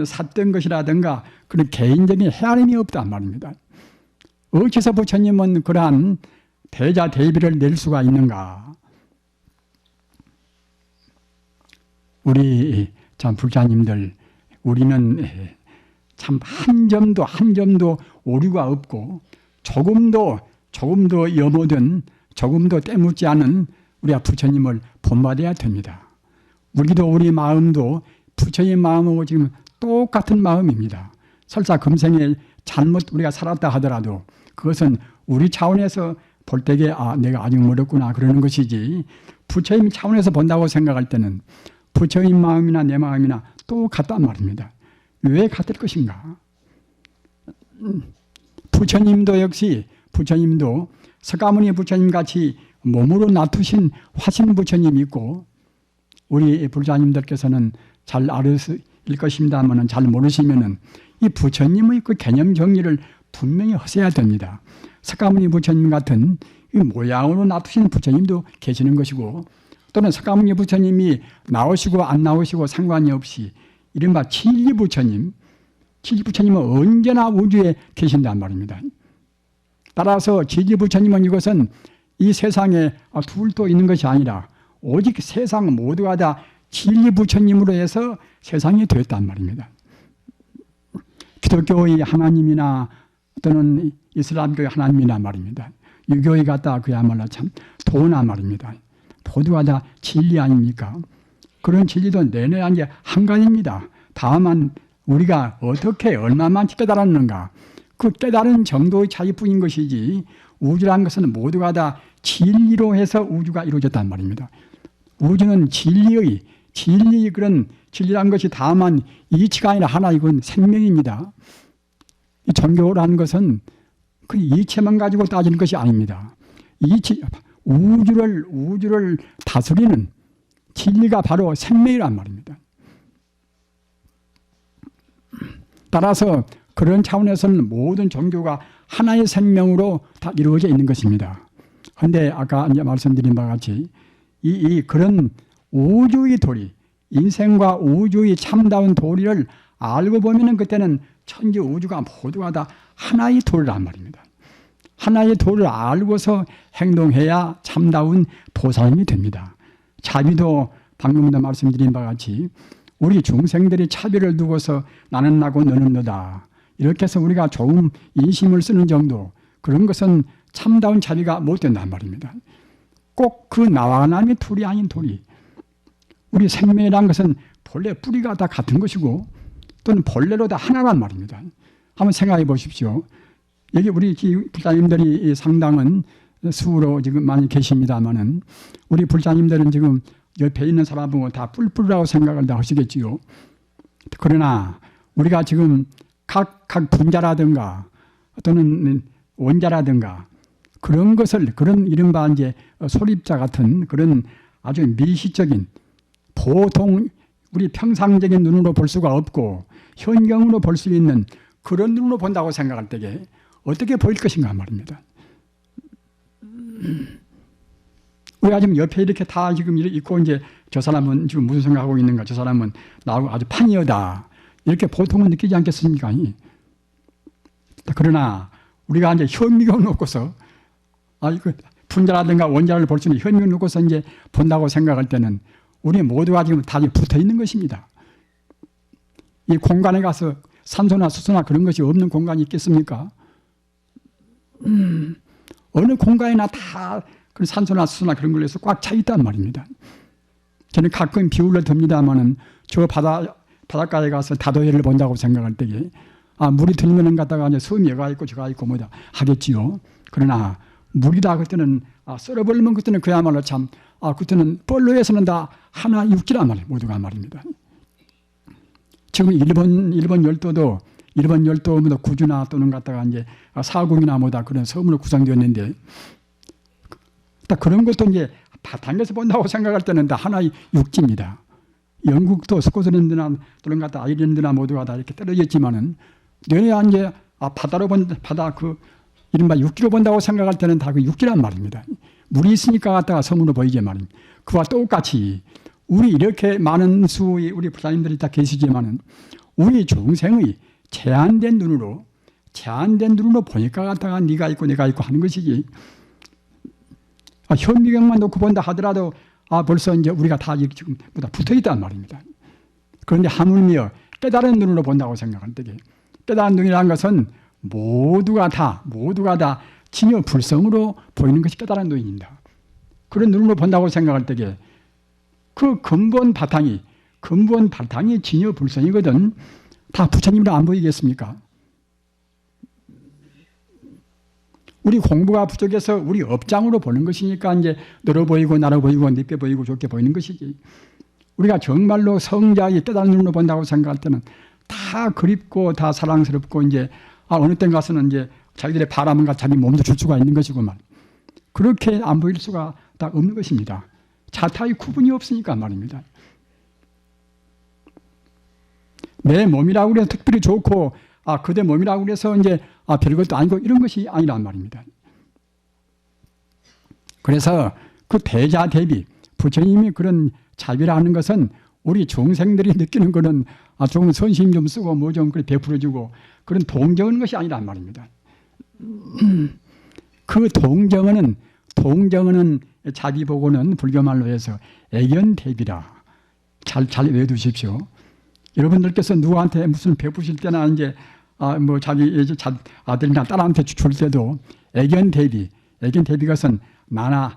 삿된 것이라든가 그런 개인적인 헤아림이 없단 말입니다. 어째서 부처님은 그러한 대자대비를 낼 수가 있는가? 우리 참 불자님들, 우리는 참 한 점도 오류가 없고 조금도 염오든 조금도 때묻지 않은 우리가 부처님을 본받아야 됩니다. 우리 마음도 부처님 마음하고 지금 똑같은 마음입니다. 설사 금생에 잘못 우리가 살았다 하더라도 그것은 우리 차원에서 볼 때에 내가 아직 멀었구나 그러는 것이지 부처님 차원에서 본다고 생각할 때는 부처님 마음이나 내 마음이나 똑같단 말입니다. 왜 같을 것인가? 부처님도 석가모니 부처님 같이 몸으로 놔두신 화신 부처님이 있고 우리 불자님들께서는 잘 아실 것입니다만 잘 모르시면은 이 부처님의 그 개념 정리를 분명히 하셔야 됩니다. 석가모니 부처님 같은 이 모양으로 놔두신 부처님도 계시는 것이고 또는 석가모니 부처님이 나오시고 안 나오시고 상관이 없이 이른바 진리 부처님은 언제나 우주에 계신단 말입니다. 따라서 진리 부처님은 이것은 이 세상에 둘도 있는 것이 아니라 오직 세상 모두가 다 진리 부처님으로 해서 세상이 되었단 말입니다. 기독교의 하나님이나 또는 이슬람교의 하나님이나 말입니다. 유교의 같다 그야말로 참 도나 말입니다. 모두가 다 진리 아닙니까? 그런 진리도 내내야 이제 한 가지입니다. 다만 우리가 어떻게 얼마만 깨달았는가 그 깨달은 정도의 차이뿐인 것이지 우주라는 것은 모두가 다 진리로 해서 우주가 이루어졌단 말입니다. 우주는 진리의 그런 진리라는 것이 다만 이치가 아니라 하나 이건 생명입니다. 이 종교라는 것은 그 이치만 가지고 따지는 것이 아닙니다. 우주를 다스리는 진리가 바로 생명이란 말입니다. 따라서 그런 차원에서는 모든 종교가 하나의 생명으로 다 이루어져 있는 것입니다. 그런데 아까 이제 말씀드린 바와 같이 그런 우주의 도리, 인생과 우주의 참다운 도리를 알고 보면은 그때는 천지 우주가 모두가 다 하나의 도리란 말입니다. 하나의 도를 알고서 행동해야 참다운 보살님이 됩니다. 자비도 방금도 말씀드린 바와 같이 우리 중생들이 차별을 두고서 나는 나고 너는 너다 이렇게 해서 우리가 좋은 인심을 쓰는 정도, 그런 것은 참다운 자비가 못 된단 말입니다. 꼭 그 나와 남의 둘이 아닌 둘이, 우리 생명이라는 것은 본래 뿌리가 다 같은 것이고 또는 본래로 다 하나란 말입니다. 한번 생각해 보십시오. 여기 우리 불자님들이 상당은 수로 지금 많이 계십니다만은 우리 불자님들은 지금 옆에 있는 사람은 다 뿔뿔이라고 생각을 다 하시겠지요. 그러나 우리가 지금 각 분자라든가 또는 원자라든가 그런 것을, 그런 이른바 이제 소립자 같은 그런 아주 미시적인, 보통 우리 평상적인 눈으로 볼 수가 없고 현경으로 볼 수 있는 그런 눈으로 본다고 생각할 때에 어떻게 보일 것인가 말입니다. 우리가 지금 옆에 이렇게 다 지금 있고 이제 저 사람은 지금 무슨 생각하고 있는가, 저 사람은 나하고 아주 판이하다 이렇게 보통은 느끼지 않겠습니까? 그러나 우리가 이제 현미경 놓고서 이거 분자라든가 원자를 볼 수 있는 현미경 놓고서 이제 본다고 생각할 때는 우리 모두가 지금 다 붙어 있는 것입니다. 이 공간에 가서 산소나 수소나 그런 것이 없는 공간이 있겠습니까? 어느 공간이나 다 그런 산소나 수소나 그런 걸로 해서 꽉 차 있단 말입니다. 저는 가끔 비유를 듭니다만은 저 바닷가에 가서 다도해를 본다고 생각할 때에 물이 들면은 갔다가 이제 섬이 여가 있고 저가 있고 뭐다 하겠지요. 그러나 물이다 그때는 썰어버리면 그때는 그야말로 참 그때는 뻘로에서는 다 하나 육지란 말이에요. 모두가 말입니다. 지금 일본 열도도 일본 열도보다 구주나 또는 갖다가 이제 사국이나 뭐다 그런 섬으로 구성되었는데 딱 그런 것도 이제 바탕에서 본다고 생각할 때는 다 하나의 육지입니다. 영국도 스코틀랜드나 또는 갖다 아일랜드나 모두가 다 이렇게 떨어져 있지만은 너네가 이제 바다로 바다 그 이른바 육지로 본다고 생각할 때는 다 그 육지란 말입니다. 물이 있으니까 갖다가 섬으로 보이지 말입니다. 그와 똑같이 우리 이렇게 많은 수의 우리 부사님들이 다 계시지만은 우리 중생의 제한된 눈으로 보니까 갖다가 네가 있고 내가 있고 하는 것이지. 현미경만 놓고 본다 하더라도 벌써 이제 우리가 다 지금 붙어 있단 말입니다. 그런데 하물며 깨달은 눈으로 본다고 생각할 때에 깨달은 눈이라는 것은 모두가 다 진여 불성으로 보이는 것이 깨달은 눈입니다. 그런 눈으로 본다고 생각할 때에 그 근본 바탕이 진여 불성이거든. 다 부처님으로 안 보이겠습니까? 우리 공부가 부족해서 우리 업장으로 보는 것이니까 이제 너로 보이고 나로 보이고 늦게 보이고 좋게 보이는 것이지. 우리가 정말로 성자의 깨달은 눈으로 본다고 생각할 때는 다 그립고 다 사랑스럽고 이제 어느 때 가서는 이제 자기들의 바람과 자기 몸도 줄 수가 있는 것이고만 그렇게 안 보일 수가 다 없는 것입니다. 자타의 구분이 없으니까 말입니다. 내 몸이라고 해서 특별히 좋고 그대 몸이라고 해서 이제 별것도 아니고 이런 것이 아니란 말입니다. 그래서 그 대자 대비 부처님이 그런 자비라는 것은 우리 중생들이 느끼는 것은 조금 선심 좀 쓰고 뭐 좀 베풀어주고 그런 동정하는 것이 아니란 말입니다. 그 동정은 자비보고는 불교말로 해서 애견대비라. 잘 외워두십시오. 여러분들께서 누구한테 무슨 베푸실 때나 이제 뭐 자기 아들이나 딸한테 줄 때도 애견대비 것은 나와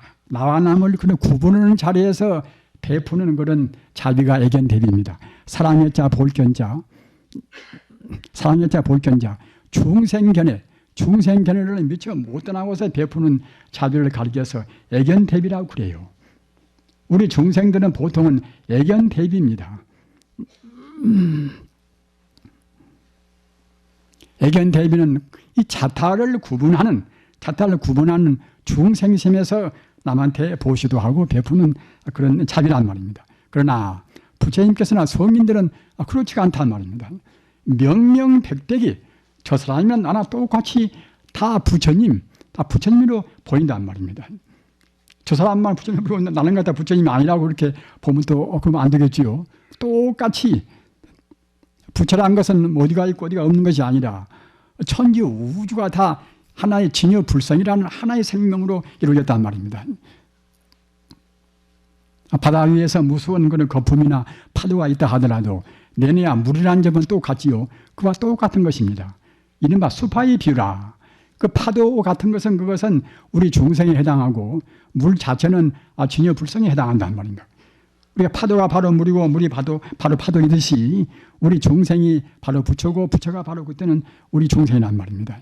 남을 그런 구분하는 자리에서 베푸는 그런 자비가 애견대비입니다. 사랑의 자 볼견자 중생견해를 미처 못 떠나고서 베푸는 자비를 가리켜서 애견대비라고 그래요. 우리 중생들은 보통은 애견대비입니다. 애견대비는 이 자타를 구분하는 중생심에서 남한테 보시도 하고 베푸는 그런 자비란 말입니다. 그러나 부처님께서나 성인들은 그렇지가 않단 말입니다. 명명백백이 저 사람이면 나나 똑같이 다 부처님으로 보인단 말입니다. 저 사람만 부처님으로 나는 갖다 부처님이 아니라고 그렇게 보면 또 그러면 안 되겠지요. 똑같이 부처란 것은 어디가 있고 어디가 없는 것이 아니라 천지 우주가 다 하나의 진여 불성이라는 하나의 생명으로 이루어졌단 말입니다. 바다 위에서 무서운 그런 거품이나 파도가 있다 하더라도 내내야 물이라는 점은 똑같지요. 그와 똑같은 것입니다. 이른바 수파의 비유라. 그 파도 같은 것은 그것은 우리 중생에 해당하고 물 자체는 진여 불성에 해당한단 말입니다. 우리가 파도가 바로 물이고 물이 바로 파도이듯이 우리 중생이 바로 부처고 부처가 바로 그때는 우리 중생이란 말입니다.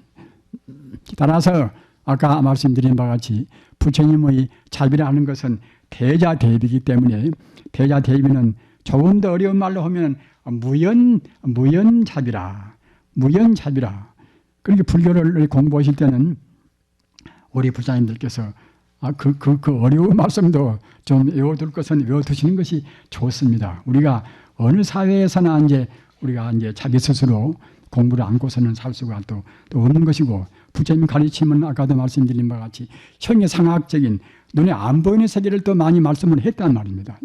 따라서 아까 말씀드린 바와 같이 부처님의 자비라는 것은 대자대비이기 때문에 대자대비는 조금 더 어려운 말로 하면 무연자비라. 무연자비라. 그러니까 불교를 공부하실 때는 우리 부자님들께서 그 어려운 말씀도 좀 외워둘 것은 외워두시는 것이 좋습니다. 우리가 어느 사회에서나 우리가 자기 스스로 공부를 안고서는 살 수가 또 없는 것이고, 부처님 가르침은 아까도 말씀드린 바와 같이 형이상학적인 눈에 안 보이는 세계를 또 많이 말씀을 했단 말입니다.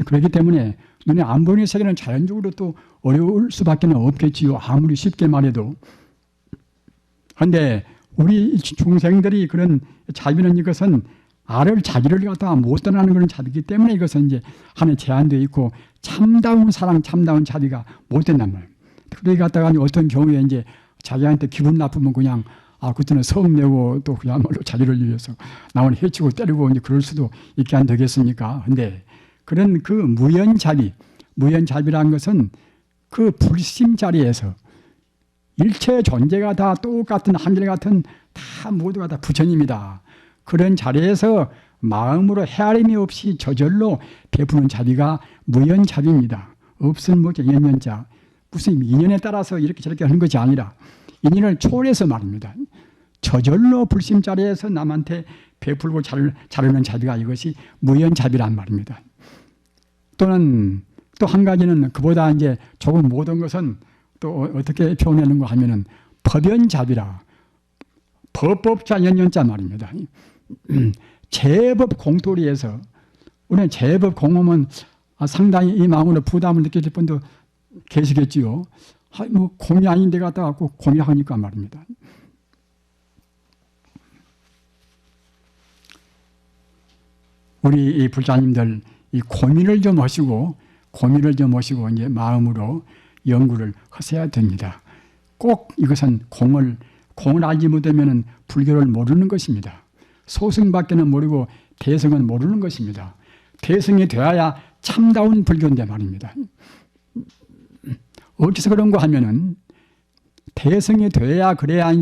그렇기 때문에 눈에 안 보이는 세계는 자연적으로 또 어려울 수밖에 없겠지요. 아무리 쉽게 말해도. 그런데 우리 중생들이 그런 자비는 이것은 자기를 갖다가 못 떠나는 그런 자비이기 때문에 이것은 하나의 제한되어 있고 참다운 사랑, 참다운 자비가 못 된단 말이에요. 그러기 갖다가 어떤 경우에 자기한테 기분 나쁘면 그냥 그때는 성내고 또 그야말로 자기를 위해서 남을 해치고 때리고 그럴 수도 있게 안 되겠습니까? 근데 그런 그 무연자비라는 것은 그 불심 자리에서 일체 존재가 다 똑같은 한결같은 다 모두가 다 부처님이다. 그런 자리에서 마음으로 헤아림이 없이 저절로 베푸는 자비가 무연자비입니다. 없은 연연자. 무슨 인연에 따라서 이렇게 저렇게 하는 것이 아니라 인연을 초월해서 말입니다. 저절로 불심 자리에서 남한테 베풀고 자르는 자비가 이것이 무연자비란 말입니다. 또는 또 한 가지는 그보다 조금 못한 것은 또 어떻게 표현하는가 하면은 법연자비라. 법법자 연연자 말입니다. 제법 공토리에서 우리는 제법 공하면 상당히 이 마음으로 부담을 느끼실 분도 계시겠지요. 공이 아닌데 갖다가 꼭 공이하니까 말입니다. 우리 이 불자님들 이 고민을 좀 하시고 마음으로 연구를 하셔야 됩니다. 꼭 이것은 공을 알지 못하면 불교를 모르는 것입니다. 소승밖에는 모르고 대승은 모르는 것입니다. 대승이 되어야 참다운 불교인데 말입니다. 어디서 그런가 하면은 대승이 돼야 그래야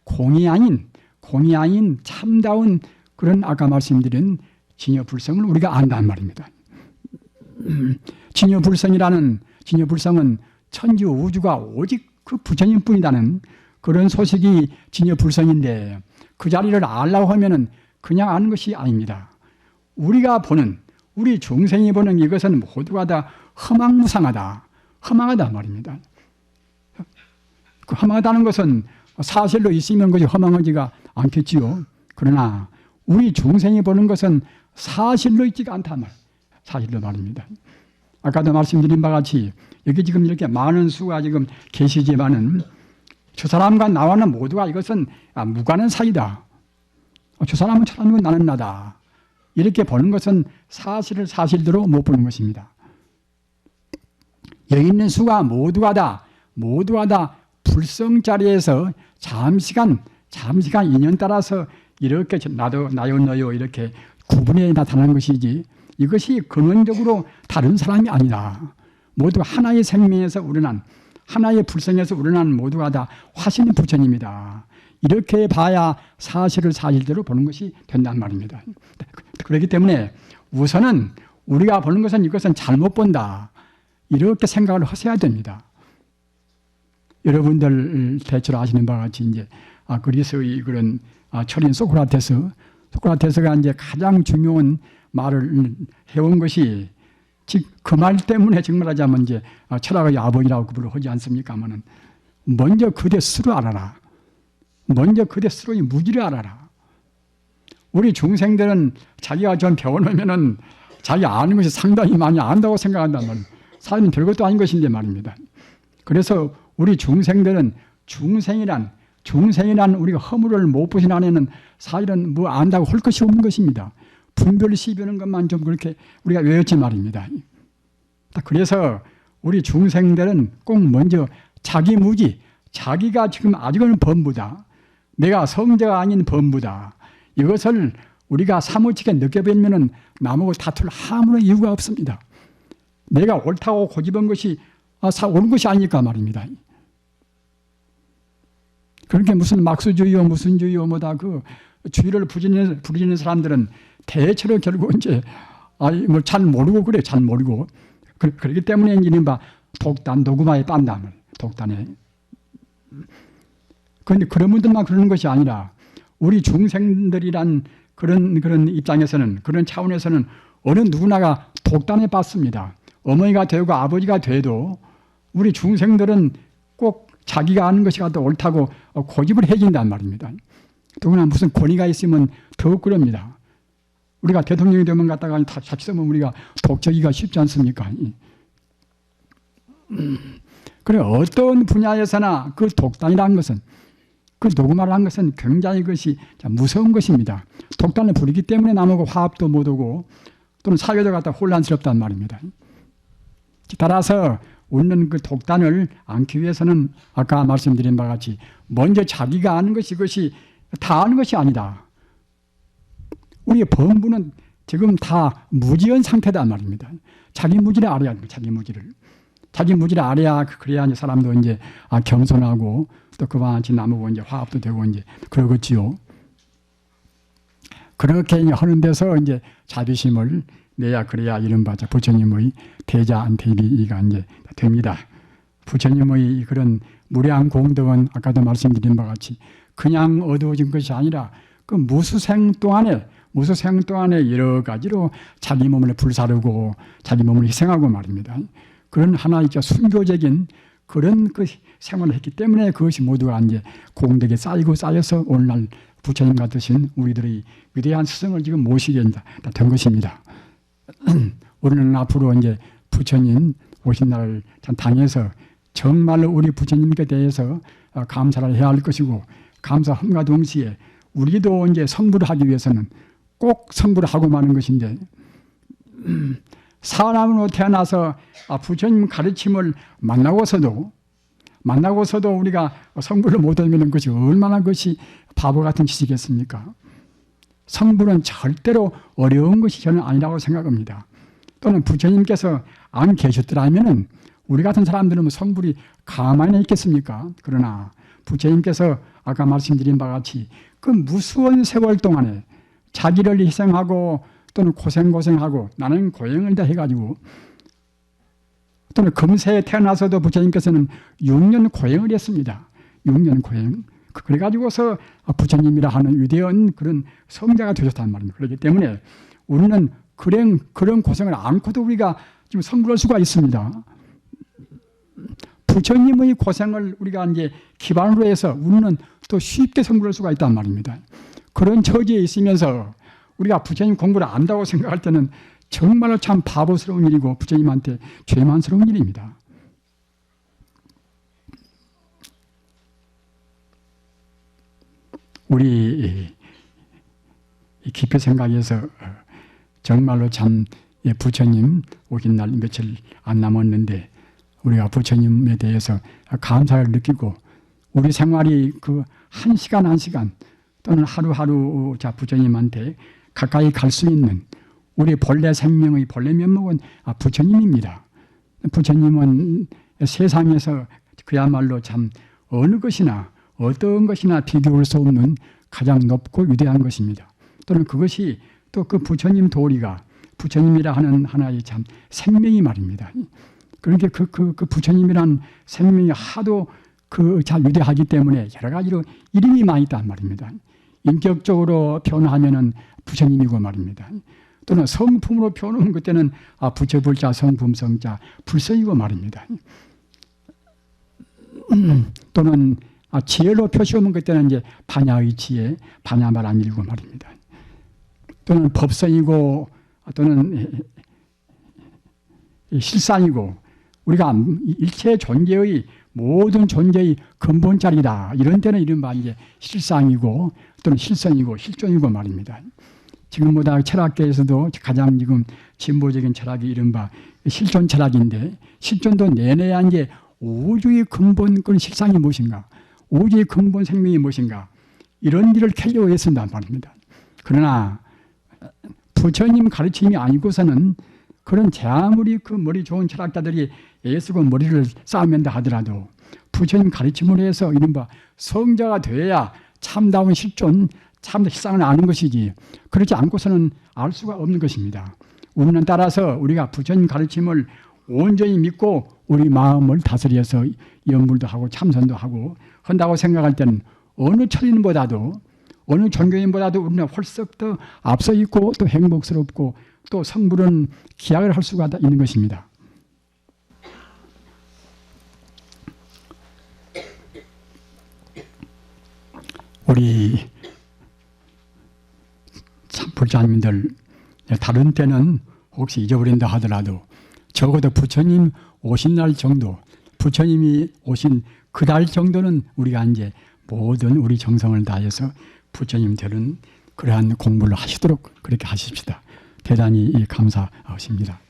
공이 아닌 참다운 그런 아까 말씀드린 진여불성을 우리가 안단 말입니다. 진여불성은 천지 우주가 오직 그 부처님뿐이라는 그런 소식이 진여불성인데 그 자리를 알라고 하면은 그냥 아는 것이 아닙니다. 우리 중생이 보는 이것은 모두가 다 허망무상하다 말입니다. 그 허망하다는 것은 사실로 있으면 그것이 허망하지가 않겠지요. 그러나 우리 중생이 보는 것은 사실로 있지가 않다 사실로 말입니다. 아까도 말씀드린 바와 같이 여기 지금 이렇게 많은 수가 지금 계시지만은 저 사람과 나와는 모두가 이것은 무관한 사이다. 저 사람은 저람이고 나는 나다. 이렇게 보는 것은 사실을 사실대로 못 보는 것입니다. 여기 있는 수가 모두가 다 불성 자리에서 잠시간 인연 따라서 이렇게 나도 나요 너요 이렇게 구분해 나타나는 것이지 이것이 근원적으로 다른 사람이 아니다. 모두 하나의 생명에서 우러난 하나의 불성에서 우러난 모두가 다 화신의 부처님이다. 이렇게 봐야 사실을 사실대로 보는 것이 된단 말입니다. 그렇기 때문에 우선은 우리가 보는 것은 이것은 잘못 본다. 이렇게 생각을 하셔야 됩니다. 여러분들 대체로 아시는 바와 같이 그리스의 그런 철인 소크라테스가 가장 중요한 말을 해온 것이 즉 그 말 때문에 정말 하자면 철학의 아버지라고 그분을 하지 않습니까만은 먼저 그대 스스로 알아라. 먼저 그대 스스로의 무지를 알아라. 우리 중생들은 자기가 좀 배워놓으면은 자기 아는 것이 상당히 많이 안다고 생각한단 말이에요. 사실은 별것도 아닌 것인데 말입니다. 그래서 우리 중생들은 중생이란 우리가 허물을 못 보신 안에는 사실은 뭐 안다고 할 것이 없는 것입니다. 분별 시비하는 것만 좀 그렇게 우리가 외웠지 말입니다. 그래서 우리 중생들은 꼭 먼저 자기 무지, 자기가 지금 아직은 범부다. 내가 성자가 아닌 범부다. 이것을 우리가 사무치게 느껴보면 남하고 다툴 아무런 이유가 없습니다. 내가 옳다고 고집한 것이 옳은 것이 아니니까 말입니다. 그렇게 무슨 막수주의요, 무슨 주의요, 뭐다 그 주의를 부리는 사람들은 대체로 결국 이제 뭐 잘 모르고 그래, 잘 모르고 그렇기 때문에 이른바 독단, 도구마의 딴담을 독단에. 그런데 그런 분들만 그러는 것이 아니라 우리 중생들이란 그런 입장에서는 그런 차원에서는 어느 누구나가 독단에 빠습니다. 어머니가 되고 아버지가 돼도 우리 중생들은 꼭 자기가 아는 것이 더 옳다고 고집을 해진단 말입니다. 더구나 무슨 권위가 있으면 더욱 그럽니다. 우리가 대통령이 되면 갖다가 자칫하면 우리가 독재기가 쉽지 않습니까? 그래 어떤 분야에서나 그 독단이라는 것은 그 녹음하라는 것은 굉장히 그것이 무서운 것입니다. 독단을 부리기 때문에 남하고 화합도 못하고 또는 사회도 갖다 혼란스럽단 말입니다. 따라서 우리는 그 독단을 안기 위해서는 아까 말씀드린 바와 같이 먼저 자기가 아는 것이 그것이 다 아는 것이 아니다. 우리의 범부는 지금 다 무지한 상태단 말입니다. 자기 무지를 알아야 합니다. 자기 무지를 알아야 그래야 이제 사람도 이제 겸손하고 또 그와 같이 나무고 이제 화합도 되고 이제 그러겠지요. 그렇게 하는 데서 이제 자비심을 내야 그래야 이른바 부처님의 대자안태비가 이제 됩니다. 부처님의 그런 무량 공덕은 아까도 말씀드린 바와 같이 그냥 얻어진 것이 아니라 그 무수생 동안에 여러 가지로 자기 몸을 불사르고 자기 몸을 희생하고 말입니다. 그런 하나의 순교적인 그런 그 생활을 했기 때문에 그것이 모두가 이제 공덕에 쌓여서 오늘날 부처님 같으신 우리들의 위대한 스승을 지금 모시게 된 것입니다. 우리는 앞으로 이제 부처님 오신 날을 당해서 정말로 우리 부처님께 대해서 감사를 해야 할 것이고 감사함과 동시에 우리도 이제 성불을 하기 위해서는 꼭 성불을 하고 마는 것인데 사람으로 태어나서 부처님 가르침을 만나고서도 우리가 성불을 못하면 그것이 얼마나 그것이 바보 같은 짓이겠습니까? 성불은 절대로 어려운 것이 저는 아니라고 생각합니다. 또는 부처님께서 안 계셨더라면 우리 같은 사람들은 성불이 가만히 있겠습니까? 그러나 부처님께서 아까 말씀드린 바와 같이 그 무수한 세월 동안에 자기를 희생하고 또는 고생하고 나는 고행을 다 해가지고 또는 금세에 태어나서도 부처님께서는 6년 고행을 했습니다. 6년 고행. 그래가지고서 부처님이라 하는 위대한 그런 성자가 되셨단 말입니다. 그렇기 때문에 우리는 그런 고생을 않고도 우리가 지금 성불할 수가 있습니다. 부처님의 고생을 우리가 이제 기반으로 해서 우리는 또 쉽게 성불할 수가 있단 말입니다. 그런 처지에 있으면서 우리가 부처님 공부를 안다고 생각할 때는 정말로 참 바보스러운 일이고 부처님한테 죄만스러운 일입니다. 우리 깊이 생각해서 정말로 참 부처님 오긴 날 며칠 안 남았는데 우리가 부처님에 대해서 감사를 느끼고 우리 생활이 그 한 시간 또는 하루하루 부처님한테 가까이 갈 수 있는 우리 본래 생명의 본래 면목은 부처님입니다. 부처님은 세상에서 그야말로 참 어느 것이나 어떤 것이나 비교할 수 없는 가장 높고 위대한 것입니다. 또는 그것이 또 그 부처님 도리가 부처님이라 하는 하나의 참 생명이 말입니다. 그러니까 그 부처님이란 생명이 하도 참 위대하기 때문에 여러 가지로 이름이 많이 있단 말입니다. 인격적으로 표현하면은 부처님이고 말입니다. 또는 성품으로 표현하면 그때는 부처불자, 성품성자, 불성이고 말입니다. 또는 지혜로 표시하면 그때는 이제 반야의 지혜, 반야말함일고 말입니다. 또는 법성이고 또는 실상이고 우리가 일체 존재의 모든 존재의 근본 자리다. 이런 때는 이른바 이제 실상이고 또는 실선이고 실존이고 말입니다. 지금보다 철학계에서도 가장 지금 진보적인 철학이 이른바 실존 철학인데, 실존도 내내야 이제 우주의 근본 그 실상이 무엇인가, 우주의 근본 생명이 무엇인가, 이런 일을 캐려고 했습니다 말입니다. 그러나 부처님 가르침이 아니고서는 그런 제 아무리 그 머리 좋은 철학자들이 애쓰고 머리를 쌓으면다 하더라도 부처님 가르침으로 해서 이른바 성자가 되어야 참다운 실존, 참된 실상을 아는 것이지, 그렇지 않고서는 알 수가 없는 것입니다. 우리는 따라서 우리가 부처님 가르침을 온전히 믿고 우리 마음을 다스려서 연불도 하고 참선도 하고 한다고 생각할 때는 어느 철인보다도 어느 종교인보다도 우리는 훨씬 더 앞서 있고 또 행복스럽고 또 성불은 기약을 할 수가 있는 것입니다. 우리 참 불자님들 다른 때는 혹시 잊어버린다 하더라도 적어도 부처님 오신 날 정도, 부처님이 오신 그 달 정도는 우리가 이제 모든 우리 정성을 다해서 부처님 되는 그러한 공부를 하시도록 그렇게 하십시다. 대단히 감사하십니다.